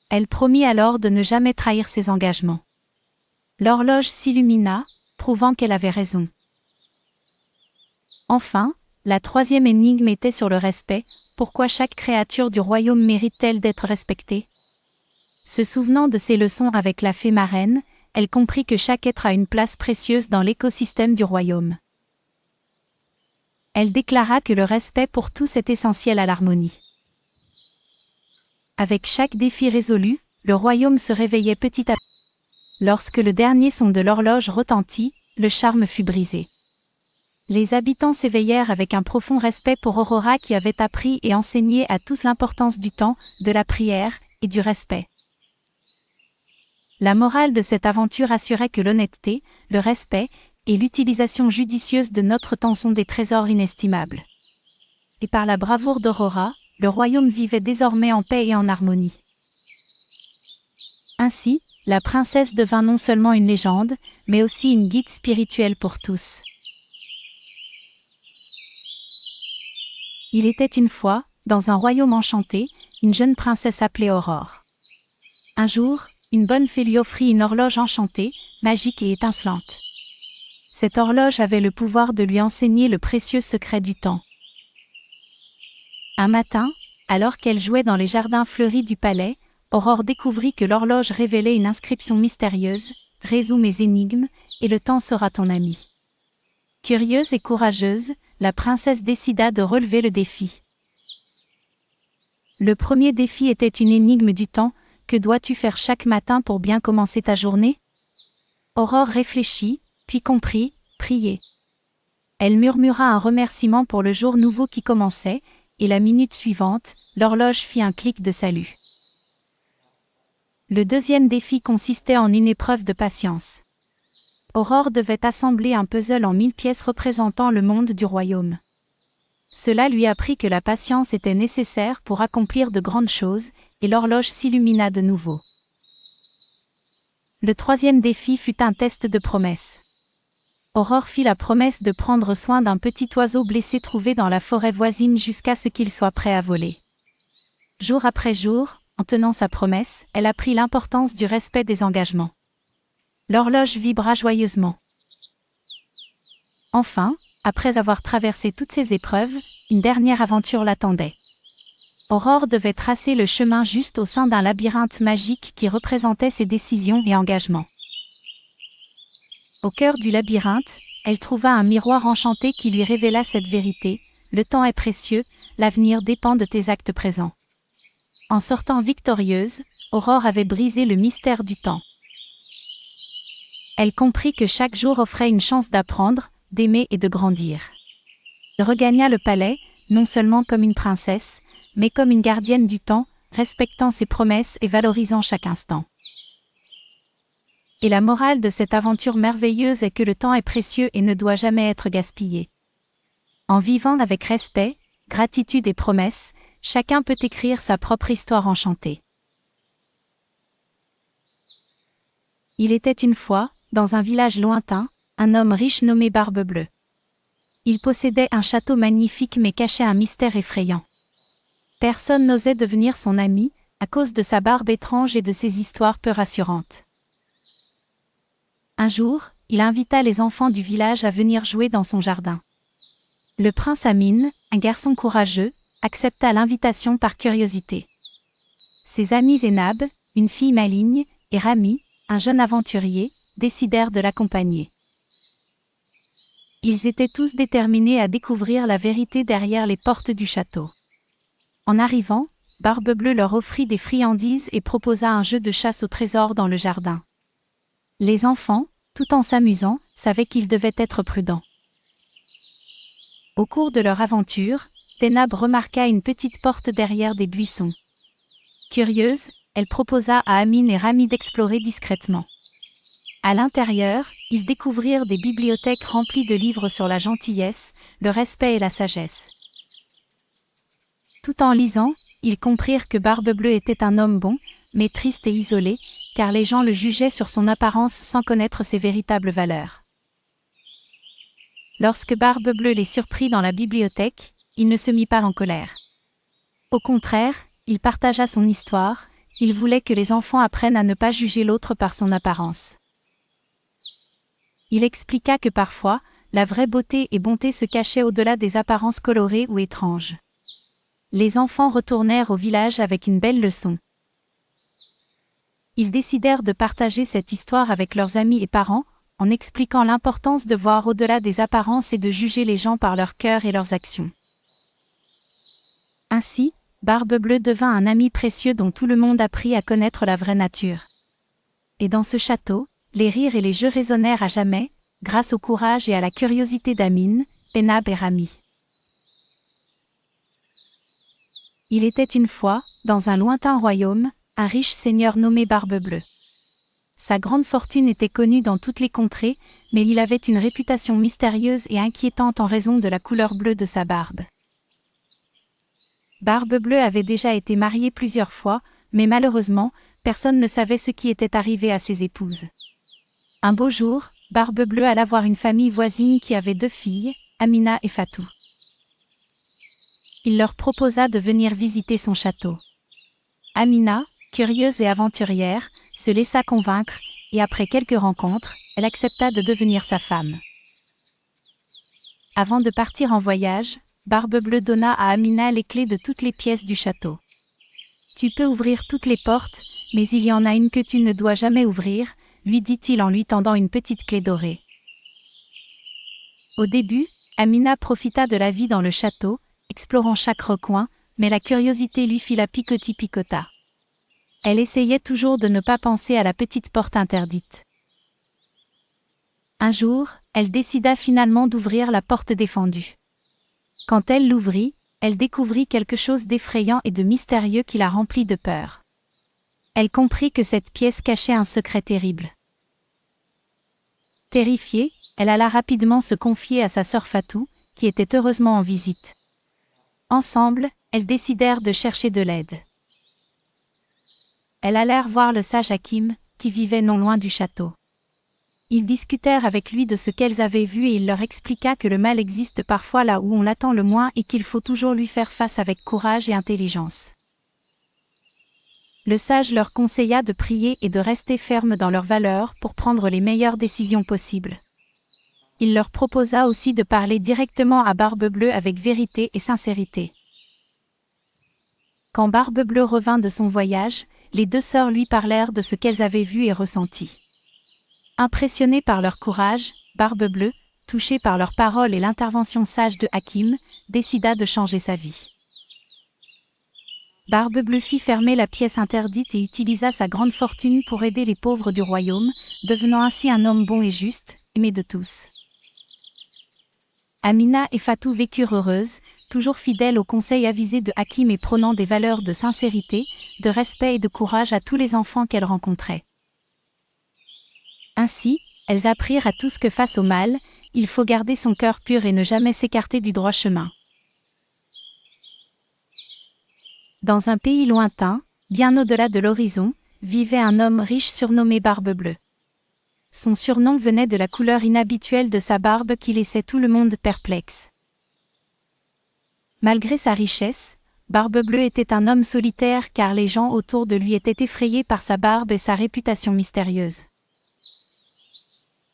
Elle promit alors de ne jamais trahir ses engagements. L'horloge s'illumina, prouvant qu'elle avait raison. Enfin, la troisième énigme était sur le respect. Pourquoi chaque créature du royaume mérite-t-elle d'être respectée ? Se souvenant de ses leçons avec la fée marraine, elle comprit que chaque être a une place précieuse dans l'écosystème du royaume. Elle déclara que le respect pour tous est essentiel à l'harmonie. Avec chaque défi résolu, le royaume se réveillait petit à petit. Lorsque le dernier son de l'horloge retentit, le charme fut brisé. Les habitants s'éveillèrent avec un profond respect pour Aurora qui avait appris et enseigné à tous l'importance du temps, de la prière et du respect. La morale de cette aventure assurait que l'honnêteté, le respect et l'utilisation judicieuse de notre temps sont des trésors inestimables. Et par la bravoure d'Aurora, le royaume vivait désormais en paix et en harmonie. Ainsi, la princesse devint non seulement une légende, mais aussi une guide spirituelle pour tous. Il était une fois, dans un royaume enchanté, une jeune princesse appelée Aurore. Un jour, une bonne fée lui offrit une horloge enchantée, magique et étincelante. Cette horloge avait le pouvoir de lui enseigner le précieux secret du temps. Un matin, alors qu'elle jouait dans les jardins fleuris du palais, Aurore découvrit que l'horloge révélait une inscription mystérieuse « Résous mes énigmes, et le temps sera ton ami ». Curieuse et courageuse, la princesse décida de relever le défi. Le premier défi était une énigme du temps. Que dois-tu faire chaque matin pour bien commencer ta journée? Aurore réfléchit, puis comprit, prier. Elle murmura un remerciement pour le jour nouveau qui commençait, et la minute suivante, l'horloge fit un clic de salut. Le deuxième défi consistait en une épreuve de patience. Aurore devait assembler un puzzle en 1000 pièces représentant le monde du royaume. Cela lui apprit que la patience était nécessaire pour accomplir de grandes choses, et l'horloge s'illumina de nouveau. Le troisième défi fut un test de promesse. Aurore fit la promesse de prendre soin d'un petit oiseau blessé trouvé dans la forêt voisine jusqu'à ce qu'il soit prêt à voler. Jour après jour, en tenant sa promesse, elle apprit l'importance du respect des engagements. L'horloge vibra joyeusement. Enfin, après avoir traversé toutes ces épreuves, une dernière aventure l'attendait. Aurore devait tracer le chemin juste au sein d'un labyrinthe magique qui représentait ses décisions et engagements. Au cœur du labyrinthe, elle trouva un miroir enchanté qui lui révéla cette vérité: le temps est précieux, l'avenir dépend de tes actes présents. En sortant victorieuse, Aurore avait brisé le mystère du temps. Elle comprit que chaque jour offrait une chance d'apprendre, d'aimer et de grandir. Elle regagna le palais, non seulement comme une princesse, mais comme une gardienne du temps, respectant ses promesses et valorisant chaque instant. Et la morale de cette aventure merveilleuse est que le temps est précieux et ne doit jamais être gaspillé. En vivant avec respect, gratitude et promesses, chacun peut écrire sa propre histoire enchantée. Il était une fois, dans un village lointain, un homme riche nommé Barbe-Bleue. Il possédait un château magnifique mais cachait un mystère effrayant. Personne n'osait devenir son ami, à cause de sa barbe étrange et de ses histoires peu rassurantes. Un jour, il invita les enfants du village à venir jouer dans son jardin. Le prince Amine, un garçon courageux, accepta l'invitation par curiosité. Ses amis Zénab, une fille maligne, et Rami, un jeune aventurier, décidèrent de l'accompagner. Ils étaient tous déterminés à découvrir la vérité derrière les portes du château. En arrivant, Barbe-Bleue leur offrit des friandises et proposa un jeu de chasse au trésor dans le jardin. Les enfants, tout en s'amusant, savaient qu'ils devaient être prudents. Au cours de leur aventure, Zénab remarqua une petite porte derrière des buissons. Curieuse, elle proposa à Amine et Rami d'explorer discrètement. À l'intérieur, ils découvrirent des bibliothèques remplies de livres sur la gentillesse, le respect et la sagesse. Tout en lisant, ils comprirent que Barbe-Bleue était un homme bon, mais triste et isolé, car les gens le jugeaient sur son apparence sans connaître ses véritables valeurs. Lorsque Barbe-Bleue les surprit dans la bibliothèque, il ne se mit pas en colère. Au contraire, il partagea son histoire, il voulait que les enfants apprennent à ne pas juger l'autre par son apparence. Il expliqua que parfois, la vraie beauté et bonté se cachaient au-delà des apparences colorées ou étranges. Les enfants retournèrent au village avec une belle leçon. Ils décidèrent de partager cette histoire avec leurs amis et parents, en expliquant l'importance de voir au-delà des apparences et de juger les gens par leur cœur et leurs actions. Ainsi, Barbe Bleue devint un ami précieux dont tout le monde apprit à connaître la vraie nature. Et dans ce château, les rires et les jeux résonnèrent à jamais, grâce au courage et à la curiosité d'Amine, Penab et Rami. Il était une fois, dans un lointain royaume, un riche seigneur nommé Barbe Bleue. Sa grande fortune était connue dans toutes les contrées, mais il avait une réputation mystérieuse et inquiétante en raison de la couleur bleue de sa barbe. Barbe Bleue avait déjà été mariée plusieurs fois, mais malheureusement, personne ne savait ce qui était arrivé à ses épouses. Un beau jour, Barbe Bleue alla voir une famille voisine qui avait 2 filles, Amina et Fatou. Il leur proposa de venir visiter son château. Amina, curieuse et aventurière, se laissa convaincre, et après quelques rencontres, elle accepta de devenir sa femme. Avant de partir en voyage, Barbe Bleue donna à Amina les clés de toutes les pièces du château. « Tu peux ouvrir toutes les portes, mais il y en a une que tu ne dois jamais ouvrir, » lui dit-il en lui tendant une petite clé dorée. Au début, Amina profita de la vie dans le château, explorant chaque recoin, mais la curiosité lui fit la picota. Elle essayait toujours de ne pas penser à la petite porte interdite. Un jour, elle décida finalement d'ouvrir la porte défendue. Quand elle l'ouvrit, elle découvrit quelque chose d'effrayant et de mystérieux qui la remplit de peur. Elle comprit que cette pièce cachait un secret terrible. Terrifiée, elle alla rapidement se confier à sa sœur Fatou, qui était heureusement en visite. Ensemble, elles décidèrent de chercher de l'aide. Elles allèrent voir le sage Hakim, qui vivait non loin du château. Ils discutèrent avec lui de ce qu'elles avaient vu et il leur expliqua que le mal existe parfois là où on l'attend le moins et qu'il faut toujours lui faire face avec courage et intelligence. Le sage leur conseilla de prier et de rester fermes dans leurs valeurs pour prendre les meilleures décisions possibles. Il leur proposa aussi de parler directement à Barbe Bleue avec vérité et sincérité. Quand Barbe Bleue revint de son voyage, les 2 sœurs lui parlèrent de ce qu'elles avaient vu et ressenti. Impressionnées par leur courage, Barbe Bleue, touchée par leurs paroles et l'intervention sage de Hakim, décida de changer sa vie. Barbe Bleue fit fermer la pièce interdite et utilisa sa grande fortune pour aider les pauvres du royaume, devenant ainsi un homme bon et juste, aimé de tous. Amina et Fatou vécurent heureuses, toujours fidèles aux conseils avisés de Hakim et prônant des valeurs de sincérité, de respect et de courage à tous les enfants qu'elles rencontraient. Ainsi, elles apprirent à tous que face au mal, il faut garder son cœur pur et ne jamais s'écarter du droit chemin. Dans un pays lointain, bien au-delà de l'horizon, vivait un homme riche surnommé Barbe Bleue. Son surnom venait de la couleur inhabituelle de sa barbe qui laissait tout le monde perplexe. Malgré sa richesse, Barbe Bleue était un homme solitaire car les gens autour de lui étaient effrayés par sa barbe et sa réputation mystérieuse.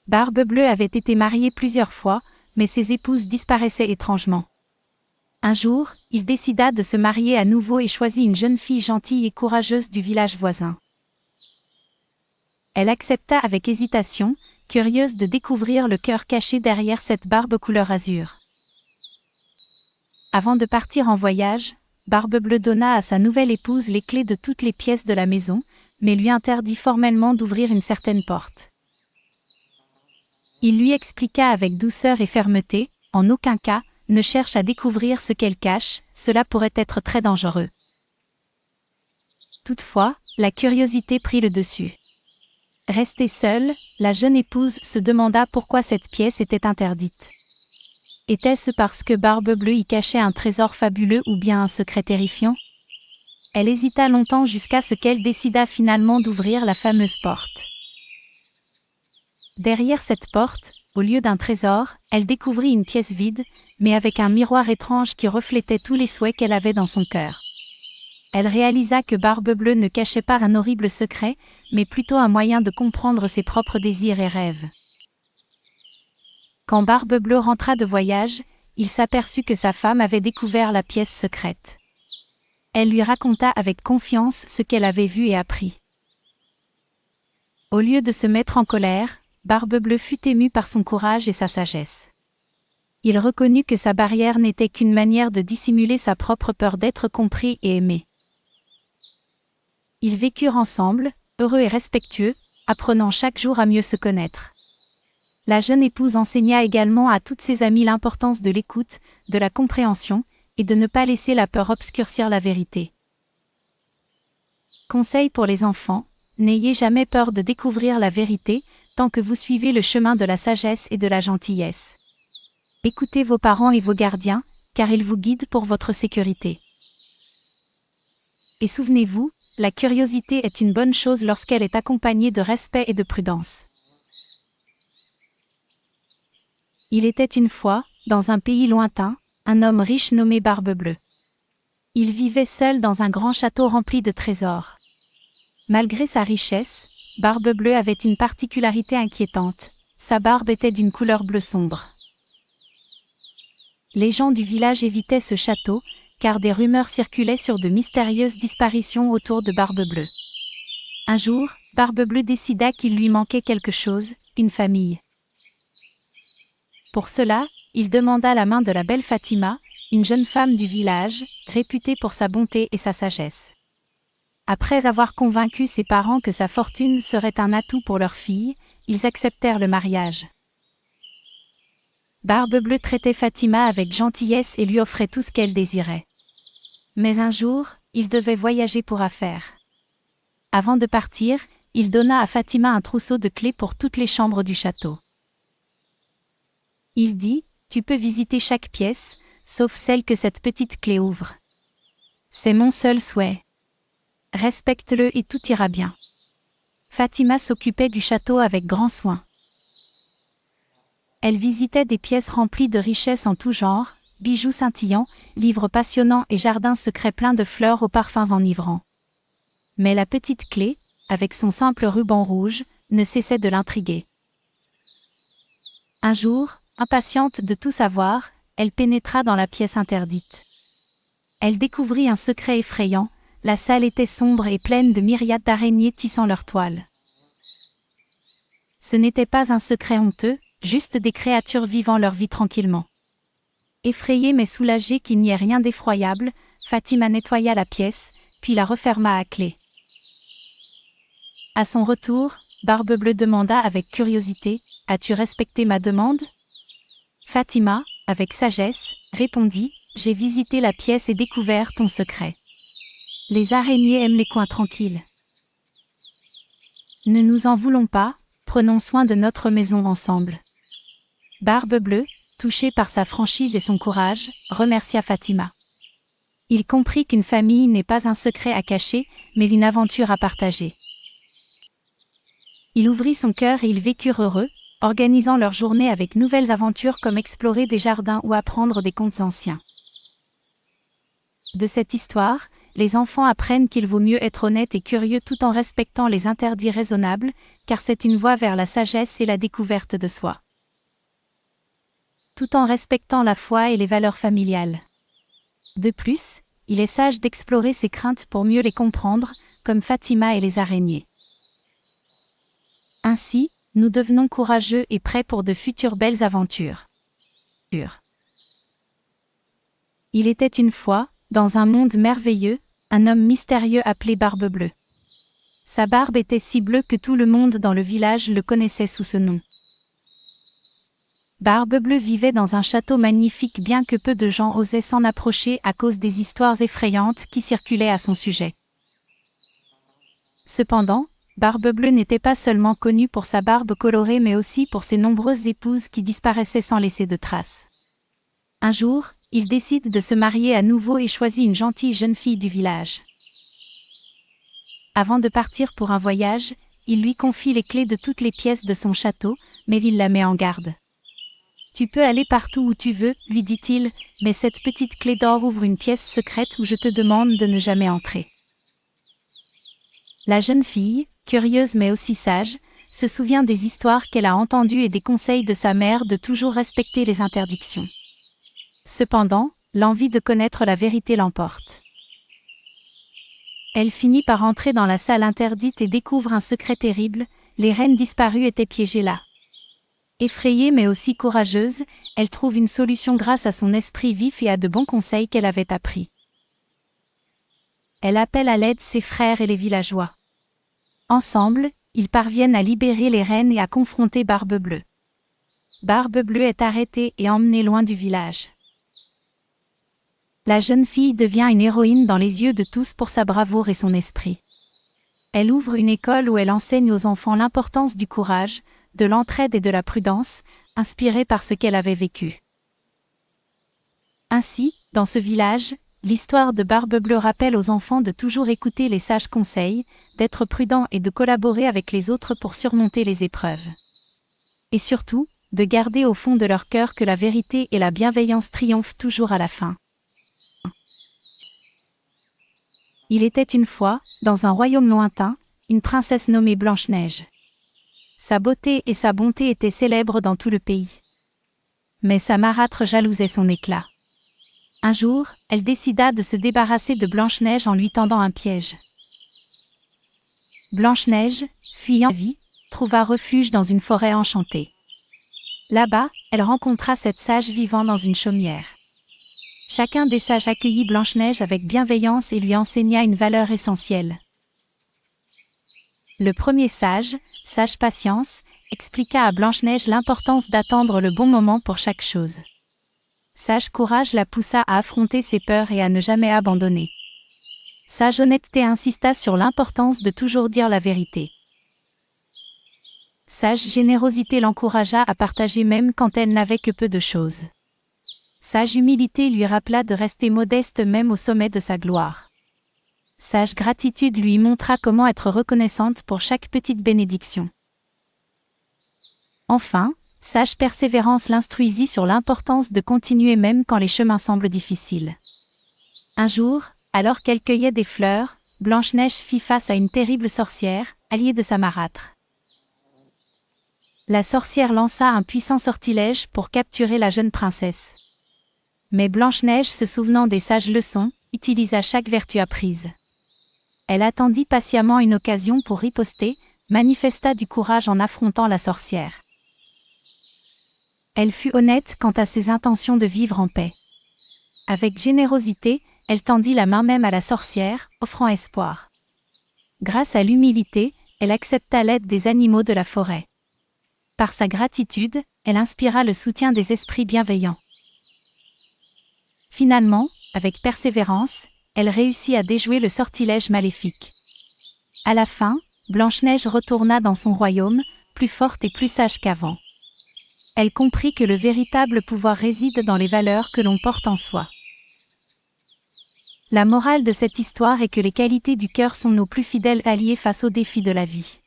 Barbe Bleue avait été marié plusieurs fois, mais ses épouses disparaissaient étrangement. Un jour, il décida de se marier à nouveau et choisit une jeune fille gentille et courageuse du village voisin. Elle accepta avec hésitation, curieuse de découvrir le cœur caché derrière cette barbe couleur azur. Avant de partir en voyage, Barbe Bleue donna à sa nouvelle épouse les clés de toutes les pièces de la maison, mais lui interdit formellement d'ouvrir une certaine porte. Il lui expliqua avec douceur et fermeté, en aucun cas, ne cherche à découvrir ce qu'elle cache, cela pourrait être très dangereux. Toutefois, la curiosité prit le dessus. Restée seule, la jeune épouse se demanda pourquoi cette pièce était interdite. Était-ce parce que Barbe Bleue y cachait un trésor fabuleux ou bien un secret terrifiant? Elle hésita longtemps jusqu'à ce qu'elle décida finalement d'ouvrir la fameuse porte. Derrière cette porte, au lieu d'un trésor, elle découvrit une pièce vide, mais avec un miroir étrange qui reflétait tous les souhaits qu'elle avait dans son cœur. Elle réalisa que Barbe Bleue ne cachait pas un horrible secret, mais plutôt un moyen de comprendre ses propres désirs et rêves. Quand Barbe Bleue rentra de voyage, il s'aperçut que sa femme avait découvert la pièce secrète. Elle lui raconta avec confiance ce qu'elle avait vu et appris. Au lieu de se mettre en colère, Barbe Bleue fut émue par son courage et sa sagesse. Il reconnut que sa barrière n'était qu'une manière de dissimuler sa propre peur d'être compris et aimé. Ils vécurent ensemble, heureux et respectueux, apprenant chaque jour à mieux se connaître. La jeune épouse enseigna également à toutes ses amies l'importance de l'écoute, de la compréhension, et de ne pas laisser la peur obscurcir la vérité. Conseil pour les enfants, n'ayez jamais peur de découvrir la vérité, tant que vous suivez le chemin de la sagesse et de la gentillesse. Écoutez vos parents et vos gardiens, car ils vous guident pour votre sécurité. Et souvenez-vous, la curiosité est une bonne chose lorsqu'elle est accompagnée de respect et de prudence. Il était une fois, dans un pays lointain, un homme riche nommé Barbe-Bleue. Il vivait seul dans un grand château rempli de trésors. Malgré sa richesse, Barbe-Bleue avait une particularité inquiétante. Sa barbe était d'une couleur bleu sombre. Les gens du village évitaient ce château, car des rumeurs circulaient sur de mystérieuses disparitions autour de Barbe-Bleue. Un jour, Barbe-Bleue décida qu'il lui manquait quelque chose, une famille. Pour cela, il demanda la main de la belle Fatima, une jeune femme du village, réputée pour sa bonté et sa sagesse. Après avoir convaincu ses parents que sa fortune serait un atout pour leur fille, ils acceptèrent le mariage. Barbe-Bleue traitait Fatima avec gentillesse et lui offrait tout ce qu'elle désirait. Mais un jour, il devait voyager pour affaires. Avant de partir, il donna à Fatima un trousseau de clés pour toutes les chambres du château. Il dit, « Tu peux visiter chaque pièce, sauf celle que cette petite clé ouvre. C'est mon seul souhait. Respecte-le et tout ira bien. » Fatima s'occupait du château avec grand soin. Elle visitait des pièces remplies de richesses en tout genre, bijoux scintillants, livres passionnants et jardins secrets pleins de fleurs aux parfums enivrants. Mais la petite clé, avec son simple ruban rouge, ne cessait de l'intriguer. Un jour, impatiente de tout savoir, elle pénétra dans la pièce interdite. Elle découvrit un secret effrayant, la salle était sombre et pleine de myriades d'araignées tissant leurs toiles. Ce n'était pas un secret honteux, juste des créatures vivant leur vie tranquillement. Effrayée mais soulagée qu'il n'y ait rien d'effroyable, Fatima nettoya la pièce, puis la referma à clé. À son retour, Barbe-Bleue demanda avec curiosité, « As-tu respecté ma demande ?» Fatima, avec sagesse, répondit, « J'ai visité la pièce et découvert ton secret. Les araignées aiment les coins tranquilles. Ne nous en voulons pas, prenons soin de notre maison ensemble. » Barbe-Bleue, touché par sa franchise et son courage, remercia Fatima. Il comprit qu'une famille n'est pas un secret à cacher, mais une aventure à partager. Il ouvrit son cœur et ils vécurent heureux, organisant leur journée avec nouvelles aventures comme explorer des jardins ou apprendre des contes anciens. De cette histoire, les enfants apprennent qu'il vaut mieux être honnête et curieux tout en respectant les interdits raisonnables, car c'est une voie vers la sagesse et la découverte de soi. Tout en respectant la foi et les valeurs familiales. De plus, il est sage d'explorer ses craintes pour mieux les comprendre, comme Fatima et les araignées. Ainsi, nous devenons courageux et prêts pour de futures belles aventures. Il était une fois, dans un monde merveilleux, un homme mystérieux appelé Barbe-Bleue. Sa barbe était si bleue que tout le monde dans le village le connaissait sous ce nom. Barbe-Bleue vivait dans un château magnifique bien que peu de gens osaient s'en approcher à cause des histoires effrayantes qui circulaient à son sujet. Cependant, Barbe-Bleue n'était pas seulement connu pour sa barbe colorée mais aussi pour ses nombreuses épouses qui disparaissaient sans laisser de traces. Un jour, il décide de se marier à nouveau et choisit une gentille jeune fille du village. Avant de partir pour un voyage, il lui confie les clés de toutes les pièces de son château, mais il la met en garde. « Tu peux aller partout où tu veux, lui dit-il, mais cette petite clé d'or ouvre une pièce secrète où je te demande de ne jamais entrer. » La jeune fille, curieuse mais aussi sage, se souvient des histoires qu'elle a entendues et des conseils de sa mère de toujours respecter les interdictions. Cependant, l'envie de connaître la vérité l'emporte. Elle finit par entrer dans la salle interdite et découvre un secret terrible, les reines disparues étaient piégées là. Effrayée mais aussi courageuse, elle trouve une solution grâce à son esprit vif et à de bons conseils qu'elle avait appris. Elle appelle à l'aide ses frères et les villageois. Ensemble, ils parviennent à libérer les reines et à confronter Barbe Bleue. Barbe Bleue est arrêtée et emmenée loin du village. La jeune fille devient une héroïne dans les yeux de tous pour sa bravoure et son esprit. Elle ouvre une école où elle enseigne aux enfants l'importance du courage, de l'entraide et de la prudence, inspirée par ce qu'elle avait vécu. Ainsi, dans ce village, l'histoire de Barbe Bleue rappelle aux enfants de toujours écouter les sages conseils, d'être prudents et de collaborer avec les autres pour surmonter les épreuves. Et surtout, de garder au fond de leur cœur que la vérité et la bienveillance triomphent toujours à la fin. Il était une fois, dans un royaume lointain, une princesse nommée Blanche-Neige. Sa beauté et sa bonté étaient célèbres dans tout le pays. Mais sa marâtre jalousait son éclat. Un jour, elle décida de se débarrasser de Blanche-Neige en lui tendant un piège. Blanche-Neige, fuyant la vie, trouva refuge dans une forêt enchantée. Là-bas, elle rencontra cette sage vivant dans une chaumière. Chacun des sages accueillit Blanche-Neige avec bienveillance et lui enseigna une valeur essentielle. Le premier sage, sage patience, expliqua à Blanche-Neige l'importance d'attendre le bon moment pour chaque chose. Sage courage la poussa à affronter ses peurs et à ne jamais abandonner. Sage honnêteté insista sur l'importance de toujours dire la vérité. Sage générosité l'encouragea à partager même quand elle n'avait que peu de choses. Sage humilité lui rappela de rester modeste même au sommet de sa gloire. Sage gratitude lui montra comment être reconnaissante pour chaque petite bénédiction. Enfin, sage persévérance l'instruisit sur l'importance de continuer même quand les chemins semblent difficiles. Un jour, alors qu'elle cueillait des fleurs, Blanche-Neige fit face à une terrible sorcière, alliée de sa marâtre. La sorcière lança un puissant sortilège pour capturer la jeune princesse. Mais Blanche-Neige, se souvenant des sages leçons, utilisa chaque vertu apprise. Elle attendit patiemment une occasion pour riposter, manifesta du courage en affrontant la sorcière. Elle fut honnête quant à ses intentions de vivre en paix. Avec générosité, elle tendit la main même à la sorcière, offrant espoir. Grâce à l'humilité, elle accepta l'aide des animaux de la forêt. Par sa gratitude, elle inspira le soutien des esprits bienveillants. Finalement, avec persévérance, elle réussit à déjouer le sortilège maléfique. À la fin, Blanche-Neige retourna dans son royaume, plus forte et plus sage qu'avant. Elle comprit que le véritable pouvoir réside dans les valeurs que l'on porte en soi. La morale de cette histoire est que les qualités du cœur sont nos plus fidèles alliés face aux défis de la vie.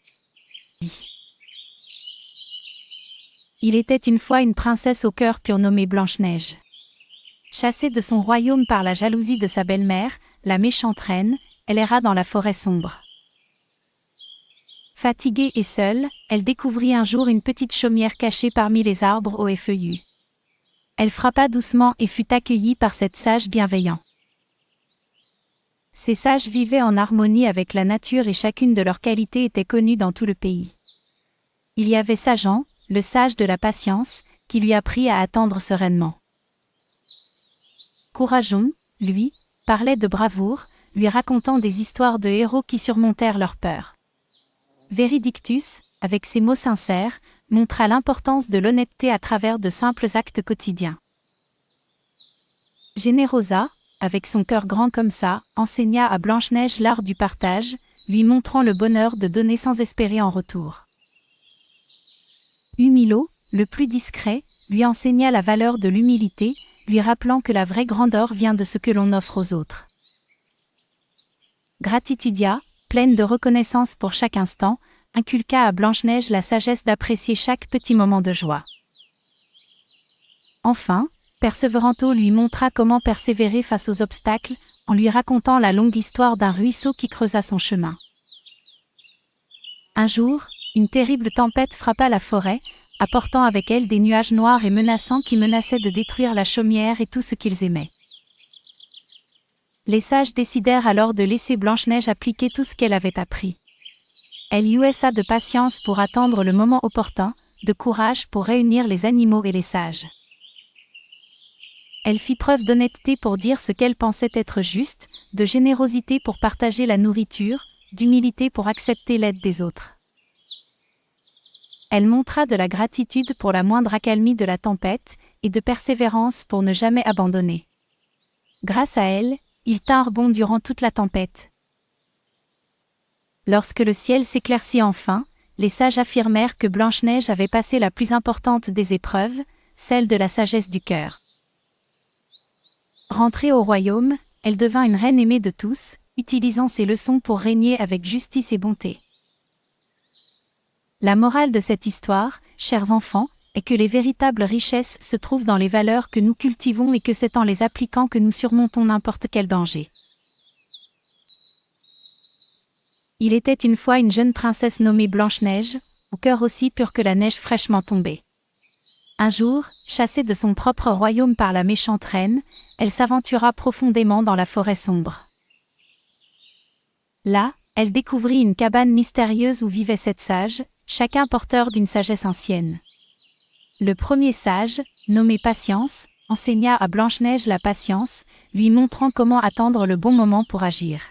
Il était une fois une princesse au cœur pur nommée Blanche-Neige. Chassée de son royaume par la jalousie de sa belle-mère, la méchante reine, elle erra dans la forêt sombre. Fatiguée et seule, elle découvrit un jour une petite chaumière cachée parmi les arbres hauts et feuillus. Elle frappa doucement et fut accueillie par cette sage bienveillant. Ces sages vivaient en harmonie avec la nature et chacune de leurs qualités était connue dans tout le pays. Il y avait Sajan, le sage de la patience, qui lui apprit à attendre sereinement. Courageon, lui, parlait de bravoure, lui racontant des histoires de héros qui surmontèrent leurs peurs. Véridictus, avec ses mots sincères, montra l'importance de l'honnêteté à travers de simples actes quotidiens. Générosa, avec son cœur grand comme ça, enseigna à Blanche-Neige l'art du partage, lui montrant le bonheur de donner sans espérer en retour. Humilo, le plus discret, lui enseigna la valeur de l'humilité, lui rappelant que la vraie grandeur vient de ce que l'on offre aux autres. Gratitudia, pleine de reconnaissance pour chaque instant, inculqua à Blanche-Neige la sagesse d'apprécier chaque petit moment de joie. Enfin, Perseveranto lui montra comment persévérer face aux obstacles, en lui racontant la longue histoire d'un ruisseau qui creusa son chemin. Un jour, une terrible tempête frappa la forêt, apportant avec elle des nuages noirs et menaçants qui menaçaient de détruire la chaumière et tout ce qu'ils aimaient. Les sages décidèrent alors de laisser Blanche-Neige appliquer tout ce qu'elle avait appris. Elle y usa de patience pour attendre le moment opportun, de courage pour réunir les animaux et les sages. Elle fit preuve d'honnêteté pour dire ce qu'elle pensait être juste, de générosité pour partager la nourriture, d'humilité pour accepter l'aide des autres. Elle montra de la gratitude pour la moindre accalmie de la tempête, et de persévérance pour ne jamais abandonner. Grâce à elle, ils tinrent bon durant toute la tempête. Lorsque le ciel s'éclaircit enfin, les sages affirmèrent que Blanche-Neige avait passé la plus importante des épreuves, celle de la sagesse du cœur. Rentrée au royaume, elle devint une reine aimée de tous, utilisant ses leçons pour régner avec justice et bonté. La morale de cette histoire, chers enfants, est que les véritables richesses se trouvent dans les valeurs que nous cultivons et que c'est en les appliquant que nous surmontons n'importe quel danger. Il était une fois une jeune princesse nommée Blanche-Neige, au cœur aussi pur que la neige fraîchement tombée. Un jour, chassée de son propre royaume par la méchante reine, elle s'aventura profondément dans la forêt sombre. Là, elle découvrit une cabane mystérieuse où vivaient 7 sages, chacun porteur d'une sagesse ancienne. Le premier sage, nommé Patience, enseigna à Blanche-Neige la patience, lui montrant comment attendre le bon moment pour agir.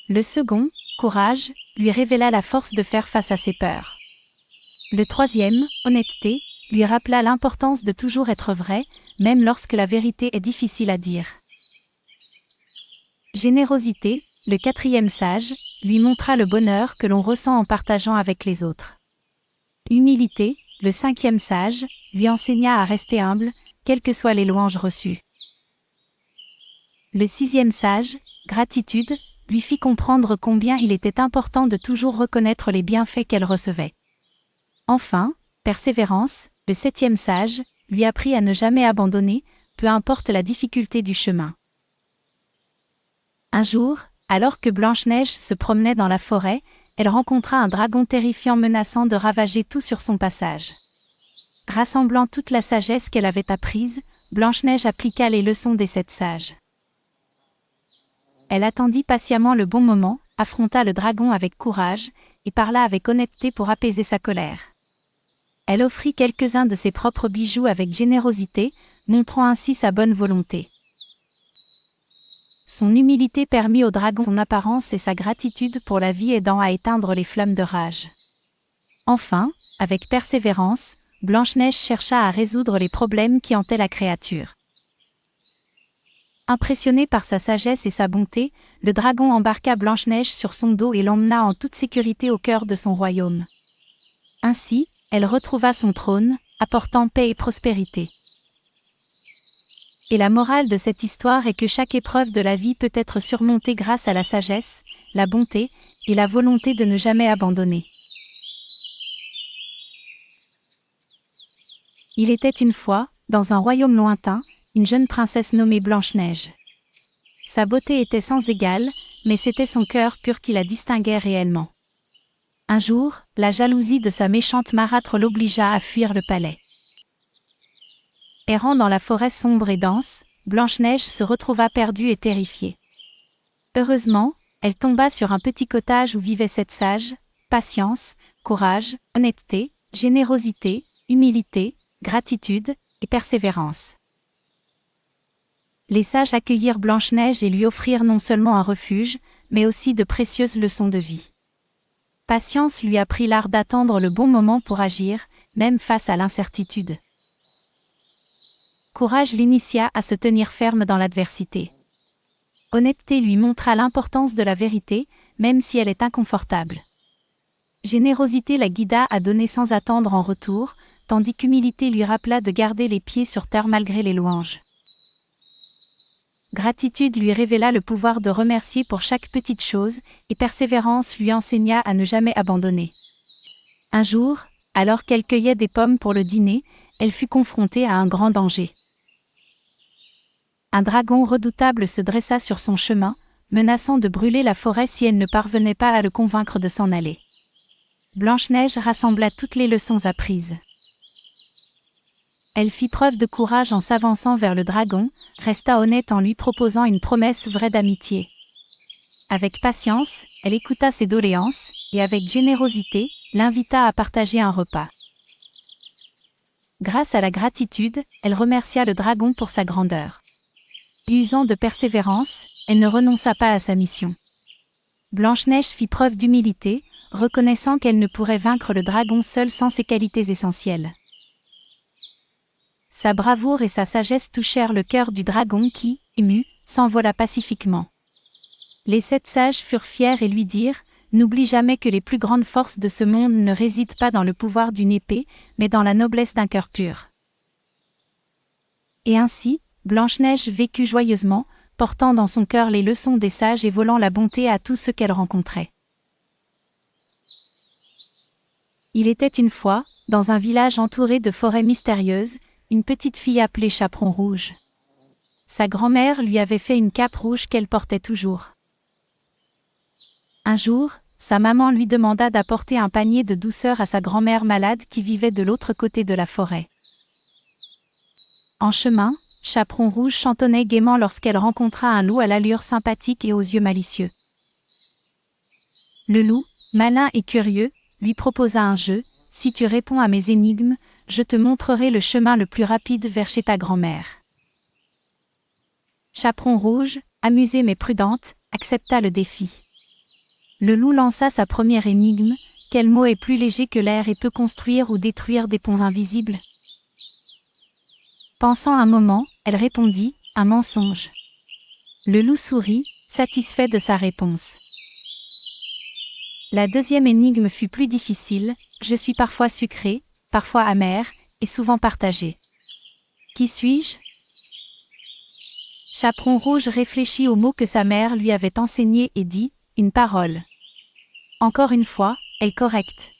Le second, Courage, lui révéla la force de faire face à ses peurs. Le troisième, Honnêteté, lui rappela l'importance de toujours être vrai, même lorsque la vérité est difficile à dire. Générosité, le quatrième sage, lui montra le bonheur que l'on ressent en partageant avec les autres. Humilité, le cinquième sage, lui enseigna à rester humble, quelles que soient les louanges reçues. Le sixième sage, Gratitude, lui fit comprendre combien il était important de toujours reconnaître les bienfaits qu'elle recevait. Enfin, Persévérance, le septième sage, lui apprit à ne jamais abandonner, peu importe la difficulté du chemin. Un jour, alors que Blanche-Neige se promenait dans la forêt, elle rencontra un dragon terrifiant menaçant de ravager tout sur son passage. Rassemblant toute la sagesse qu'elle avait apprise, Blanche-Neige appliqua les leçons des 7 sages. Elle attendit patiemment le bon moment, affronta le dragon avec courage, et parla avec honnêteté pour apaiser sa colère. Elle offrit quelques-uns de ses propres bijoux avec générosité, montrant ainsi sa bonne volonté. Son humilité permit au dragon son apparence et sa gratitude pour la vie aidant à éteindre les flammes de rage. Enfin, avec persévérance, Blanche-Neige chercha à résoudre les problèmes qui hantaient la créature. Impressionné par sa sagesse et sa bonté, le dragon embarqua Blanche-Neige sur son dos et l'emmena en toute sécurité au cœur de son royaume. Ainsi, elle retrouva son trône, apportant paix et prospérité. Et la morale de cette histoire est que chaque épreuve de la vie peut être surmontée grâce à la sagesse, la bonté, et la volonté de ne jamais abandonner. Il était une fois, dans un royaume lointain, une jeune princesse nommée Blanche-Neige. Sa beauté était sans égale, mais c'était son cœur pur qui la distinguait réellement. Un jour, la jalousie de sa méchante marâtre l'obligea à fuir le palais. Errant dans la forêt sombre et dense, Blanche-Neige se retrouva perdue et terrifiée. Heureusement, elle tomba sur un petit cottage où vivaient 7 sages, patience, courage, honnêteté, générosité, humilité, gratitude et persévérance. Les sages accueillirent Blanche-Neige et lui offrirent non seulement un refuge, mais aussi de précieuses leçons de vie. Patience lui apprit l'art d'attendre le bon moment pour agir, même face à l'incertitude. Courage l'initia à se tenir ferme dans l'adversité. Honnêteté lui montra l'importance de la vérité, même si elle est inconfortable. Générosité la guida à donner sans attendre en retour, tandis qu'humilité lui rappela de garder les pieds sur terre malgré les louanges. Gratitude lui révéla le pouvoir de remercier pour chaque petite chose, et persévérance lui enseigna à ne jamais abandonner. Un jour, alors qu'elle cueillait des pommes pour le dîner, elle fut confrontée à un grand danger. Un dragon redoutable se dressa sur son chemin, menaçant de brûler la forêt si elle ne parvenait pas à le convaincre de s'en aller. Blanche-Neige rassembla toutes les leçons apprises. Elle fit preuve de courage en s'avançant vers le dragon, resta honnête en lui proposant une promesse vraie d'amitié. Avec patience, elle écouta ses doléances, et avec générosité, l'invita à partager un repas. Grâce à la gratitude, elle remercia le dragon pour sa grandeur. Usant de persévérance, elle ne renonça pas à sa mission. Blanche-Neige fit preuve d'humilité, reconnaissant qu'elle ne pourrait vaincre le dragon seule sans ses qualités essentielles. Sa bravoure et sa sagesse touchèrent le cœur du dragon qui, ému, s'envola pacifiquement. Les 7 sages furent fiers et lui dirent « N'oublie jamais que les plus grandes forces de ce monde ne résident pas dans le pouvoir d'une épée, mais dans la noblesse d'un cœur pur. » Et ainsi, Blanche-Neige vécut joyeusement, portant dans son cœur les leçons des sages et volant la bonté à tous ceux qu'elle rencontrait. Il était une fois, dans un village entouré de forêts mystérieuses, une petite fille appelée Chaperon Rouge. Sa grand-mère lui avait fait une cape rouge qu'elle portait toujours. Un jour, sa maman lui demanda d'apporter un panier de douceur à sa grand-mère malade qui vivait de l'autre côté de la forêt. En chemin, Chaperon Rouge chantonnait gaiement lorsqu'elle rencontra un loup à l'allure sympathique et aux yeux malicieux. Le loup, malin et curieux, lui proposa un jeu « Si tu réponds à mes énigmes, je te montrerai le chemin le plus rapide vers chez ta grand-mère. » Chaperon Rouge, amusée mais prudente, accepta le défi. Le loup lança sa première énigme « Quel mot est plus léger que l'air et peut construire ou détruire des ponts invisibles ?» Pensant un moment, elle répondit « Un mensonge. » Le loup sourit, satisfait de sa réponse. La deuxième énigme fut plus difficile « Je suis parfois sucré, parfois amer, et souvent partagé. Qui suis-je » Chaperon Rouge réfléchit aux mots que sa mère lui avait enseignés et dit « Une parole. » Encore une fois, elle correcte.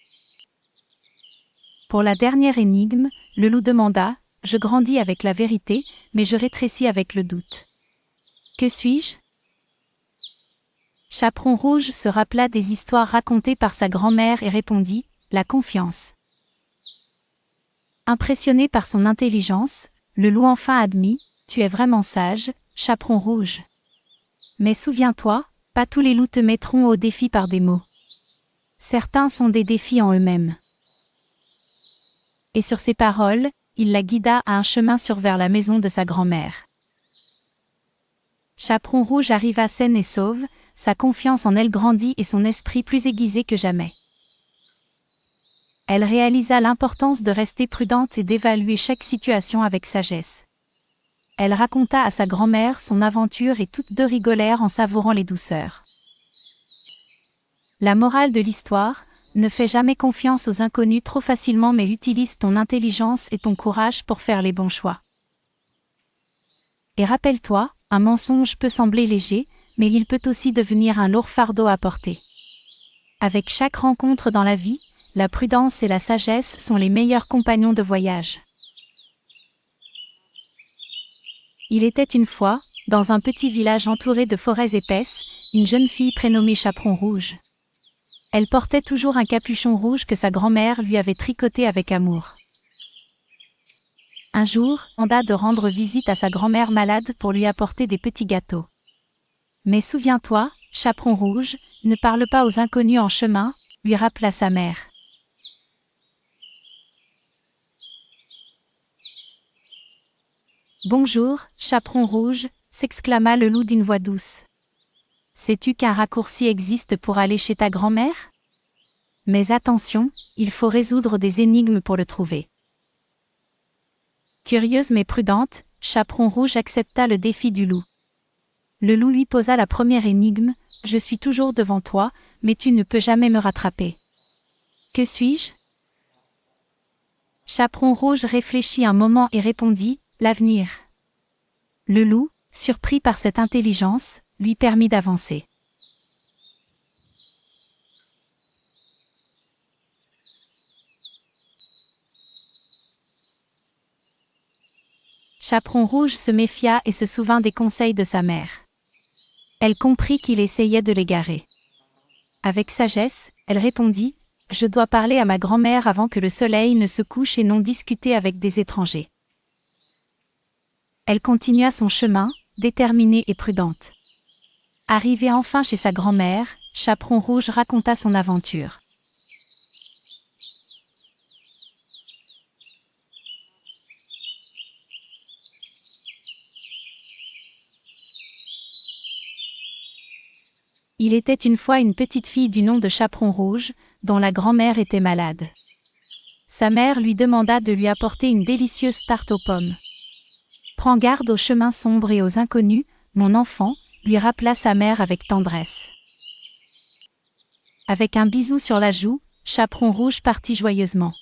Pour la dernière énigme, le loup demanda « Je grandis avec la vérité, mais je rétrécis avec le doute. Que suis-je » Chaperon Rouge se rappela des histoires racontées par sa grand-mère et répondit « La confiance. » Impressionné par son intelligence, le loup enfin admit « Tu es vraiment sage, Chaperon Rouge. Mais souviens-toi, pas tous les loups te mettront au défi par des mots. Certains sont des défis en eux-mêmes. » Et sur ces paroles, il la guida à un chemin vers la maison de sa grand-mère. Chaperon Rouge arriva saine et sauve, sa confiance en elle grandit et son esprit plus aiguisé que jamais. Elle réalisa l'importance de rester prudente et d'évaluer chaque situation avec sagesse. Elle raconta à sa grand-mère son aventure et toutes deux rigolèrent en savourant les douceurs. La morale de l'histoire, ne fais jamais confiance aux inconnus trop facilement mais utilise ton intelligence et ton courage pour faire les bons choix. Et rappelle-toi, un mensonge peut sembler léger, mais il peut aussi devenir un lourd fardeau à porter. Avec chaque rencontre dans la vie, la prudence et la sagesse sont les meilleurs compagnons de voyage. Il était une fois, dans un petit village entouré de forêts épaisses, une jeune fille prénommée Chaperon Rouge. Elle portait toujours un capuchon rouge que sa grand-mère lui avait tricoté avec amour. Un jour, elle demanda de rendre visite à sa grand-mère malade pour lui apporter des petits gâteaux. Mais souviens-toi, Chaperon Rouge, ne parle pas aux inconnus en chemin, lui rappela sa mère. Bonjour, Chaperon Rouge, s'exclama le loup d'une voix douce. Sais-tu qu'un raccourci existe pour aller chez ta grand-mère ? Mais attention, il faut résoudre des énigmes pour le trouver. Curieuse mais prudente, Chaperon Rouge accepta le défi du loup. Le loup lui posa la première énigme, « Je suis toujours devant toi, mais tu ne peux jamais me rattraper. Que suis-je » Chaperon Rouge réfléchit un moment et répondit, « L'avenir. » Le loup, surpris par cette intelligence, lui permit d'avancer. Chaperon Rouge se méfia et se souvint des conseils de sa mère. Elle comprit qu'il essayait de l'égarer. Avec sagesse, elle répondit « Je dois parler à ma grand-mère avant que le soleil ne se couche et non discuter avec des étrangers. » Elle continua son chemin, déterminée et prudente. Arrivé enfin chez sa grand-mère, Chaperon Rouge raconta son aventure. Il était une fois une petite fille du nom de Chaperon Rouge, dont la grand-mère était malade. Sa mère lui demanda de lui apporter une délicieuse tarte aux pommes. « Prends garde aux chemins sombres et aux inconnus, mon enfant », lui rappela sa mère avec tendresse. Avec un bisou sur la joue, Chaperon Rouge partit joyeusement.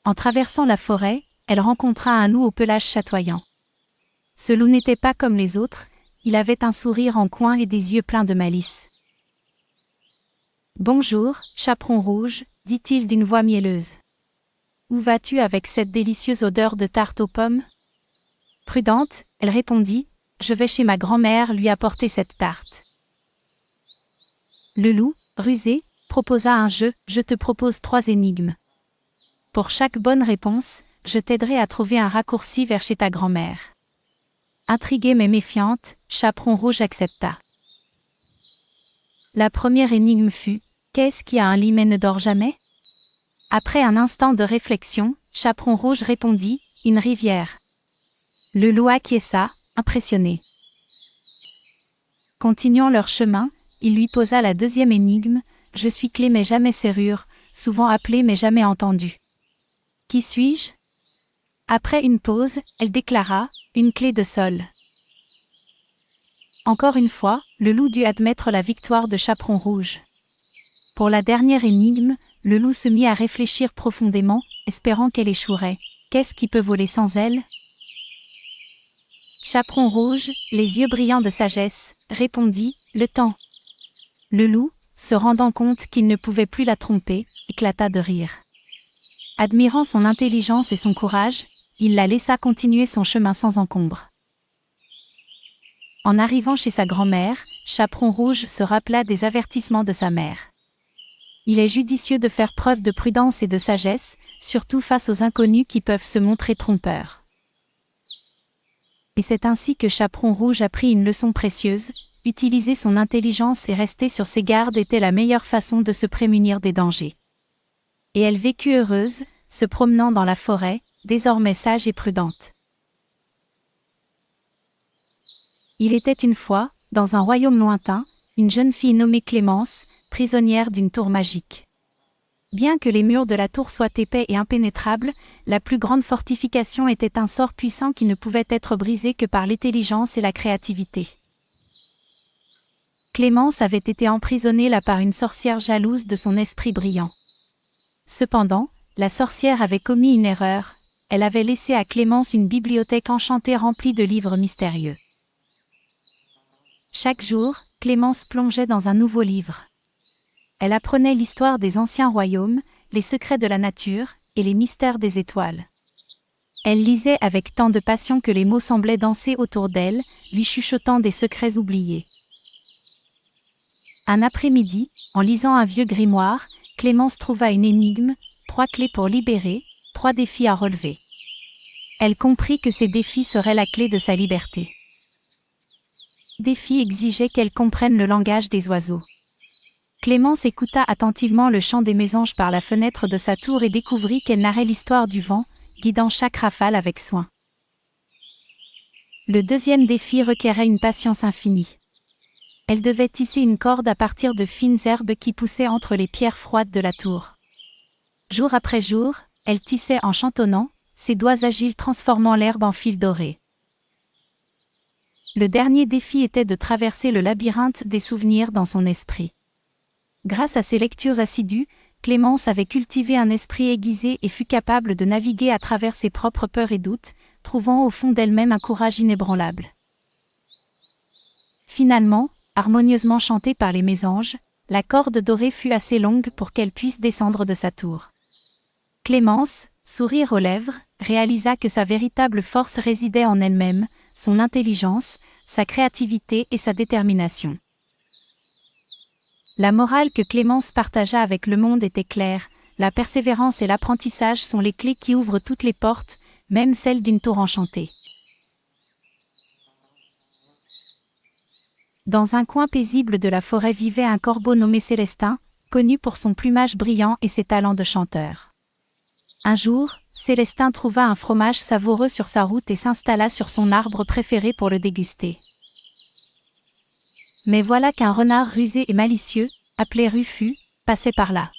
En traversant la forêt, elle rencontra un loup au pelage chatoyant. Ce loup n'était pas comme les autres, il avait un sourire en coin et des yeux pleins de malice. « Bonjour, Chaperon Rouge », dit-il d'une voix mielleuse. « Où vas-tu avec cette délicieuse odeur de tarte aux pommes ?» Prudente, elle répondit, « Je vais chez ma grand-mère lui apporter cette tarte. » Le loup, rusé, proposa un jeu, « Je te propose 3 énigmes. Pour chaque bonne réponse, je t'aiderai à trouver un raccourci vers chez ta grand-mère. » Intriguée mais méfiante, Chaperon Rouge accepta. La première énigme fut, « Qu'est-ce qui a un lit mais ne dort jamais ?» Après un instant de réflexion, Chaperon Rouge répondit, « Une rivière. » Le loup acquiesça, impressionné. Continuant leur chemin, il lui posa la deuxième énigme, « Je suis clé mais jamais serrure, souvent appelée mais jamais entendue. Qui suis-je » Après une pause, elle déclara, « Une clé de sol. » Encore une fois, le loup dut admettre la victoire de Chaperon Rouge. Pour la dernière énigme, le loup se mit à réfléchir profondément, espérant qu'elle échouerait. Qu'est-ce qui peut voler sans elle ? Chaperon Rouge, les yeux brillants de sagesse, répondit, « Le temps. » Le loup, se rendant compte qu'il ne pouvait plus la tromper, éclata de rire. Admirant son intelligence et son courage, il la laissa continuer son chemin sans encombre. En arrivant chez sa grand-mère, Chaperon Rouge se rappela des avertissements de sa mère. Il est judicieux de faire preuve de prudence et de sagesse, surtout face aux inconnus qui peuvent se montrer trompeurs. Et c'est ainsi que Chaperon Rouge apprit une leçon précieuse, utiliser son intelligence et rester sur ses gardes était la meilleure façon de se prémunir des dangers. Et elle vécut heureuse, se promenant dans la forêt, désormais sage et prudente. Il était une fois, dans un royaume lointain, une jeune fille nommée Clémence, prisonnière d'une tour magique. Bien que les murs de la tour soient épais et impénétrables, la plus grande fortification était un sort puissant qui ne pouvait être brisé que par l'intelligence et la créativité. Clémence avait été emprisonnée là par une sorcière jalouse de son esprit brillant. Cependant, la sorcière avait commis une erreur, elle avait laissé à Clémence une bibliothèque enchantée remplie de livres mystérieux. Chaque jour, Clémence plongeait dans un nouveau livre. Elle apprenait l'histoire des anciens royaumes, les secrets de la nature, et les mystères des étoiles. Elle lisait avec tant de passion que les mots semblaient danser autour d'elle, lui chuchotant des secrets oubliés. Un après-midi, en lisant un vieux grimoire, Clémence trouva une énigme, 3 clés pour libérer, 3 défis à relever. Elle comprit que ces défis seraient la clé de sa liberté. Défi exigeait qu'elle comprenne le langage des oiseaux. Clémence écouta attentivement le chant des mésanges par la fenêtre de sa tour et découvrit qu'elle narrait l'histoire du vent, guidant chaque rafale avec soin. Le deuxième défi requérait une patience infinie. Elle devait tisser une corde à partir de fines herbes qui poussaient entre les pierres froides de la tour. Jour après jour, elle tissait en chantonnant, ses doigts agiles transformant l'herbe en fil doré. Le dernier défi était de traverser le labyrinthe des souvenirs dans son esprit. Grâce à ses lectures assidues, Clémence avait cultivé un esprit aiguisé et fut capable de naviguer à travers ses propres peurs et doutes, trouvant au fond d'elle-même un courage inébranlable. Finalement, harmonieusement chantée par les mésanges, la corde dorée fut assez longue pour qu'elle puisse descendre de sa tour. Clémence, sourire aux lèvres, réalisa que sa véritable force résidait en elle-même, son intelligence, sa créativité et sa détermination. La morale que Clémence partagea avec le monde était claire, la persévérance et l'apprentissage sont les clés qui ouvrent toutes les portes, même celles d'une tour enchantée. Dans un coin paisible de la forêt vivait un corbeau nommé Célestin, connu pour son plumage brillant et ses talents de chanteur. Un jour, Célestin trouva un fromage savoureux sur sa route et s'installa sur son arbre préféré pour le déguster. Mais voilà qu'un renard rusé et malicieux, appelé Rufus, passait par là.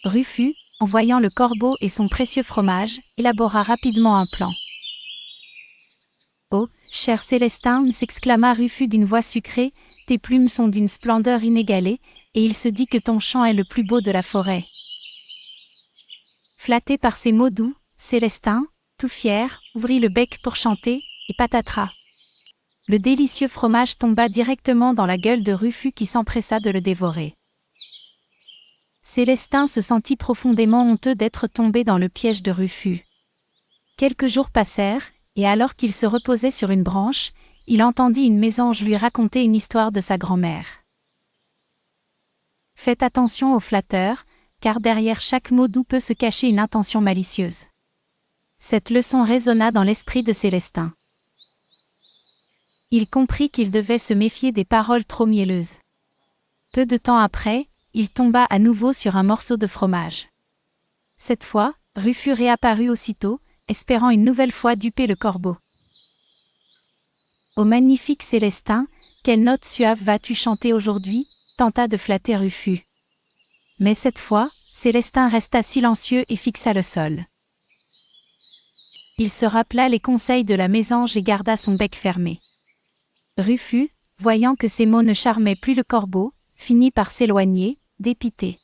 Rufus, en voyant le corbeau et son précieux fromage, élabora rapidement un plan. « Oh, cher Célestin » s'exclama Rufus d'une voix sucrée, « tes plumes sont d'une splendeur inégalée, et il se dit que ton chant est le plus beau de la forêt. » Flatté par ces mots doux, Célestin, tout fier, ouvrit le bec pour chanter, et patatras. Le délicieux fromage tomba directement dans la gueule de Rufus qui s'empressa de le dévorer. Célestin se sentit profondément honteux d'être tombé dans le piège de Rufus. Quelques jours passèrent, et alors qu'il se reposait sur une branche, il entendit une mésange lui raconter une histoire de sa grand-mère. Faites attention aux flatteurs, car derrière chaque mot doux peut se cacher une intention malicieuse. Cette leçon résonna dans l'esprit de Célestin. Il comprit qu'il devait se méfier des paroles trop mielleuses. Peu de temps après, il tomba à nouveau sur un morceau de fromage. Cette fois, Rufus réapparut aussitôt, espérant une nouvelle fois duper le corbeau. « Ô magnifique Célestin, quelle note suave vas-tu chanter aujourd'hui ?» tenta de flatter Rufus. Mais cette fois, Célestin resta silencieux et fixa le sol. Il se rappela les conseils de la mésange et garda son bec fermé. Rufus, voyant que ces mots ne charmaient plus le corbeau, finit par s'éloigner, dépité.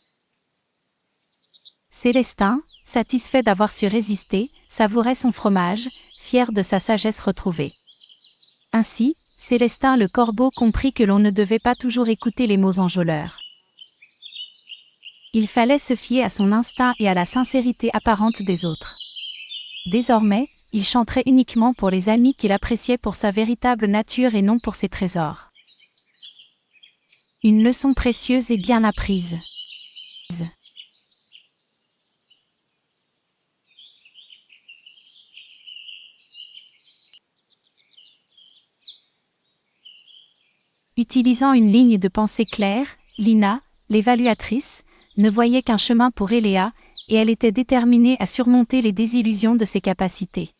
Célestin, satisfait d'avoir su résister, savourait son fromage, fier de sa sagesse retrouvée. Ainsi, Célestin le corbeau comprit que l'on ne devait pas toujours écouter les mots enjôleurs. Il fallait se fier à son instinct et à la sincérité apparente des autres. Désormais, il chanterait uniquement pour les amis qu'il appréciait pour sa véritable nature et non pour ses trésors. Une leçon précieuse et bien apprise. Utilisant une ligne de pensée claire, Lina, l'évaluatrice, ne voyait qu'un chemin pour Eléa, et elle était déterminée à surmonter les désillusions de ses capacités.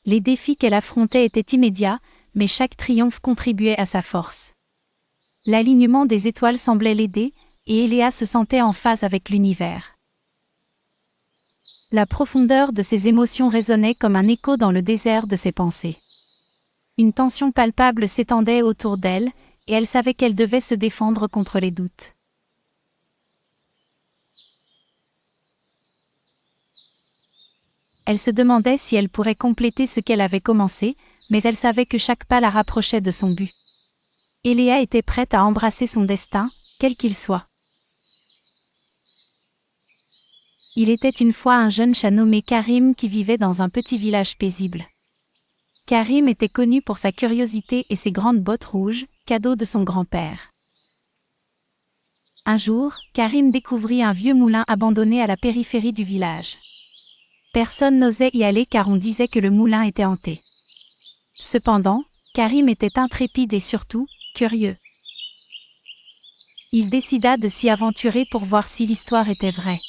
Les défis qu'elle affrontait étaient immédiats, mais chaque triomphe contribuait à sa force. L'alignement des étoiles semblait l'aider, et Eléa se sentait en phase avec l'univers. La profondeur de ses émotions résonnait comme un écho dans le désert de ses pensées. Une tension palpable s'étendait autour d'elle, et elle savait qu'elle devait se défendre contre les doutes. Elle se demandait si elle pourrait compléter ce qu'elle avait commencé, mais elle savait que chaque pas la rapprochait de son but. Eléa était prête à embrasser son destin, quel qu'il soit. Il était une fois un jeune chat nommé Karim qui vivait dans un petit village paisible. Karim était connu pour sa curiosité et ses grandes bottes rouges, cadeau de son grand-père. Un jour, Karim découvrit un vieux moulin abandonné à la périphérie du village. Personne n'osait y aller car on disait que le moulin était hanté. Cependant, Karim était intrépide et surtout, curieux. Il décida de s'y aventurer pour voir si l'histoire était vraie.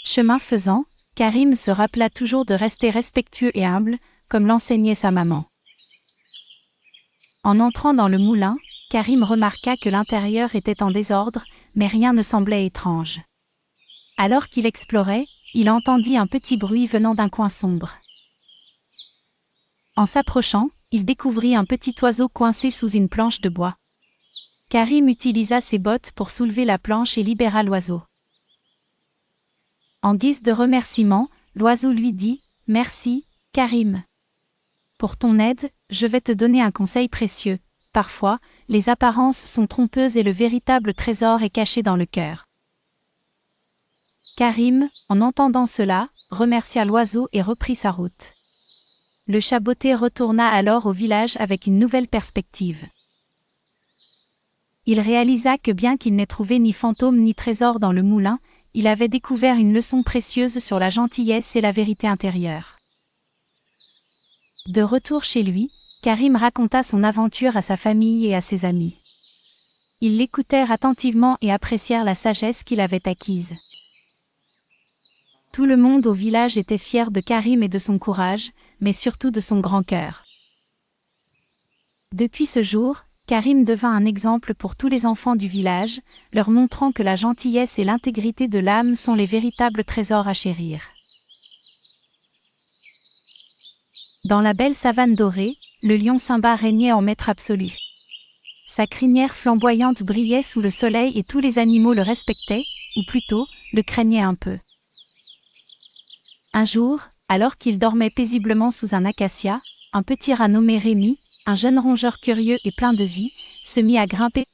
Chemin faisant, Karim se rappela toujours de rester respectueux et humble, comme l'enseignait sa maman. En entrant dans le moulin, Karim remarqua que l'intérieur était en désordre, mais rien ne semblait étrange. Alors qu'il explorait, il entendit un petit bruit venant d'un coin sombre. En s'approchant, il découvrit un petit oiseau coincé sous une planche de bois. Karim utilisa ses bottes pour soulever la planche et libéra l'oiseau. En guise de remerciement, l'oiseau lui dit « Merci, Karim. Pour ton aide, je vais te donner un conseil précieux. Parfois, les apparences sont trompeuses et le véritable trésor est caché dans le cœur. » Karim, en entendant cela, remercia l'oiseau et reprit sa route. Le chat botté retourna alors au village avec une nouvelle perspective. Il réalisa que bien qu'il n'ait trouvé ni fantôme ni trésor dans le moulin, il avait découvert une leçon précieuse sur la gentillesse et la vérité intérieure. De retour chez lui, Karim raconta son aventure à sa famille et à ses amis. Ils l'écoutèrent attentivement et apprécièrent la sagesse qu'il avait acquise. Tout le monde au village était fier de Karim et de son courage, mais surtout de son grand cœur. Depuis ce jour, Karim devint un exemple pour tous les enfants du village, leur montrant que la gentillesse et l'intégrité de l'âme sont les véritables trésors à chérir. Dans la belle savane dorée, le lion Simba régnait en maître absolu. Sa crinière flamboyante brillait sous le soleil et tous les animaux le respectaient, ou plutôt, le craignaient un peu. Un jour, alors qu'il dormait paisiblement sous un acacia, un petit rat nommé Rémi, un jeune rongeur curieux et plein de vie, se mit à grimper.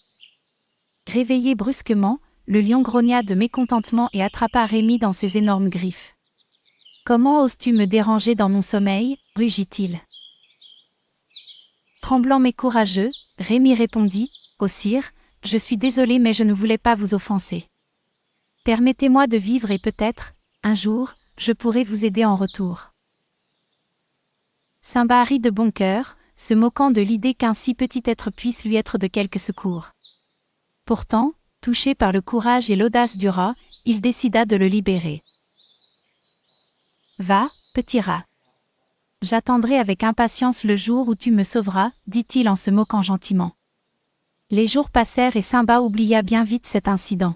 Réveillé brusquement, le lion grogna de mécontentement et attrapa Rémi dans ses énormes griffes. « Comment oses-tu me déranger dans mon sommeil » rugit-il. Tremblant mais courageux, Rémi répondit « Ô sire, je suis désolé mais je ne voulais pas vous offenser. Permettez-moi de vivre et peut-être, un jour, je pourrai vous aider en retour. » Simba rit de bon cœur, se moquant de l'idée qu'un si petit être puisse lui être de quelque secours. Pourtant, touché par le courage et l'audace du rat, il décida de le libérer. « Va, petit rat. J'attendrai avec impatience le jour où tu me sauveras, dit-il en se moquant gentiment. Les jours passèrent et Simba oublia bien vite cet incident.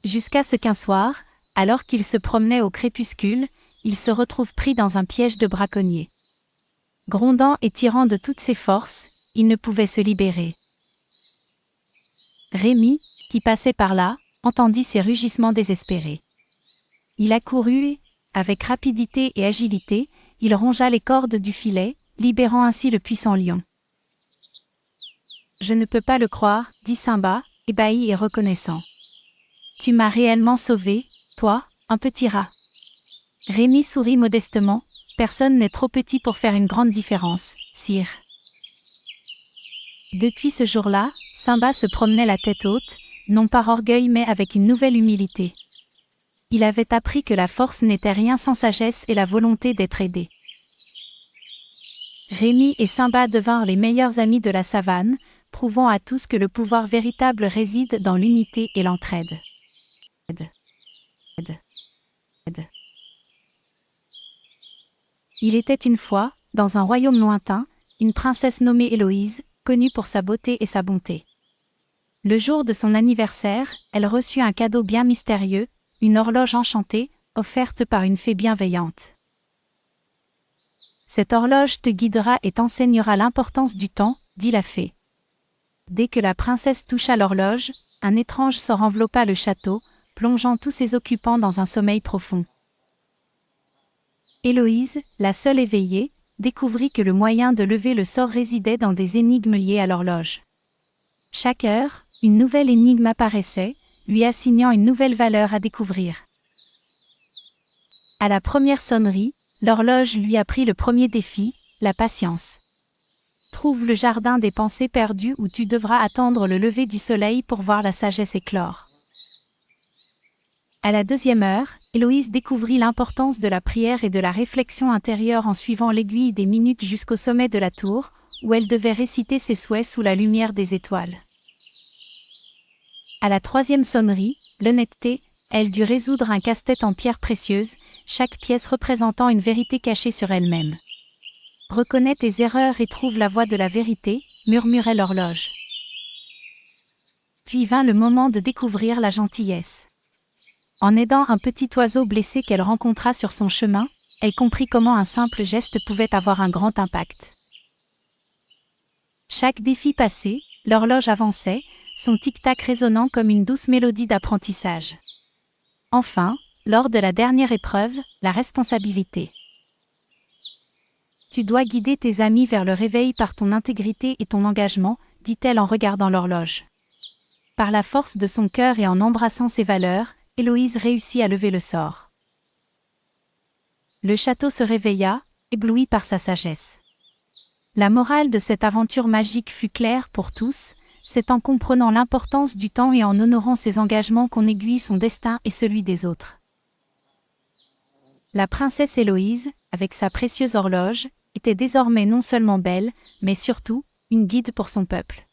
Jusqu'à ce qu'un soir, alors qu'il se promenait au crépuscule, il se retrouve pris dans un piège de braconnier. Grondant et tirant de toutes ses forces, il ne pouvait se libérer. Rémi, qui passait par là, entendit ses rugissements désespérés. Il accourut et, avec rapidité et agilité, il rongea les cordes du filet, libérant ainsi le puissant lion. « Je ne peux pas le croire, dit Simba, ébahi et reconnaissant. Tu m'as réellement sauvé, toi, un petit rat. » Rémi sourit modestement. « Personne n'est trop petit pour faire une grande différence, sire. » Depuis ce jour-là, Simba se promenait la tête haute, non par orgueil mais avec une nouvelle humilité. Il avait appris que la force n'était rien sans sagesse et la volonté d'être aidé. Rémi et Simba devinrent les meilleurs amis de la savane, prouvant à tous que le pouvoir véritable réside dans l'unité et l'entraide. Il était une fois, dans un royaume lointain, une princesse nommée Héloïse, connue pour sa beauté et sa bonté. Le jour de son anniversaire, elle reçut un cadeau bien mystérieux, une horloge enchantée, offerte par une fée bienveillante. Cette horloge te guidera et t'enseignera l'importance du temps, dit la fée. Dès que la princesse toucha l'horloge, un étrange sort enveloppa le château, plongeant tous ses occupants dans un sommeil profond. Héloïse, la seule éveillée, découvrit que le moyen de lever le sort résidait dans des énigmes liées à l'horloge. Chaque heure, une nouvelle énigme apparaissait, lui assignant une nouvelle valeur à découvrir. À la première sonnerie, l'horloge lui apprit le premier défi, la patience. Trouve le jardin des pensées perdues où tu devras attendre le lever du soleil pour voir la sagesse éclore. À la deuxième heure, Héloïse découvrit l'importance de la prière et de la réflexion intérieure en suivant l'aiguille des minutes jusqu'au sommet de la tour, où elle devait réciter ses souhaits sous la lumière des étoiles. À la troisième sonnerie, l'honnêteté, elle dut résoudre un casse-tête en pierres précieuses, chaque pièce représentant une vérité cachée sur elle-même. « Reconnais tes erreurs et trouve la voie de la vérité », murmurait l'horloge. Puis vint le moment de découvrir la gentillesse. En aidant un petit oiseau blessé qu'elle rencontra sur son chemin, elle comprit comment un simple geste pouvait avoir un grand impact. Chaque défi passé, l'horloge avançait, son tic-tac résonnant comme une douce mélodie d'apprentissage. Enfin, lors de la dernière épreuve, la responsabilité. Tu dois guider tes amis vers le réveil par ton intégrité et ton engagement, dit-elle en regardant l'horloge. Par la force de son cœur et en embrassant ses valeurs, Héloïse réussit à lever le sort. Le château se réveilla, ébloui par sa sagesse. La morale de cette aventure magique fut claire pour tous, c'est en comprenant l'importance du temps et en honorant ses engagements qu'on aiguille son destin et celui des autres. La princesse Héloïse, avec sa précieuse horloge, était désormais non seulement belle, mais surtout, une guide pour son peuple.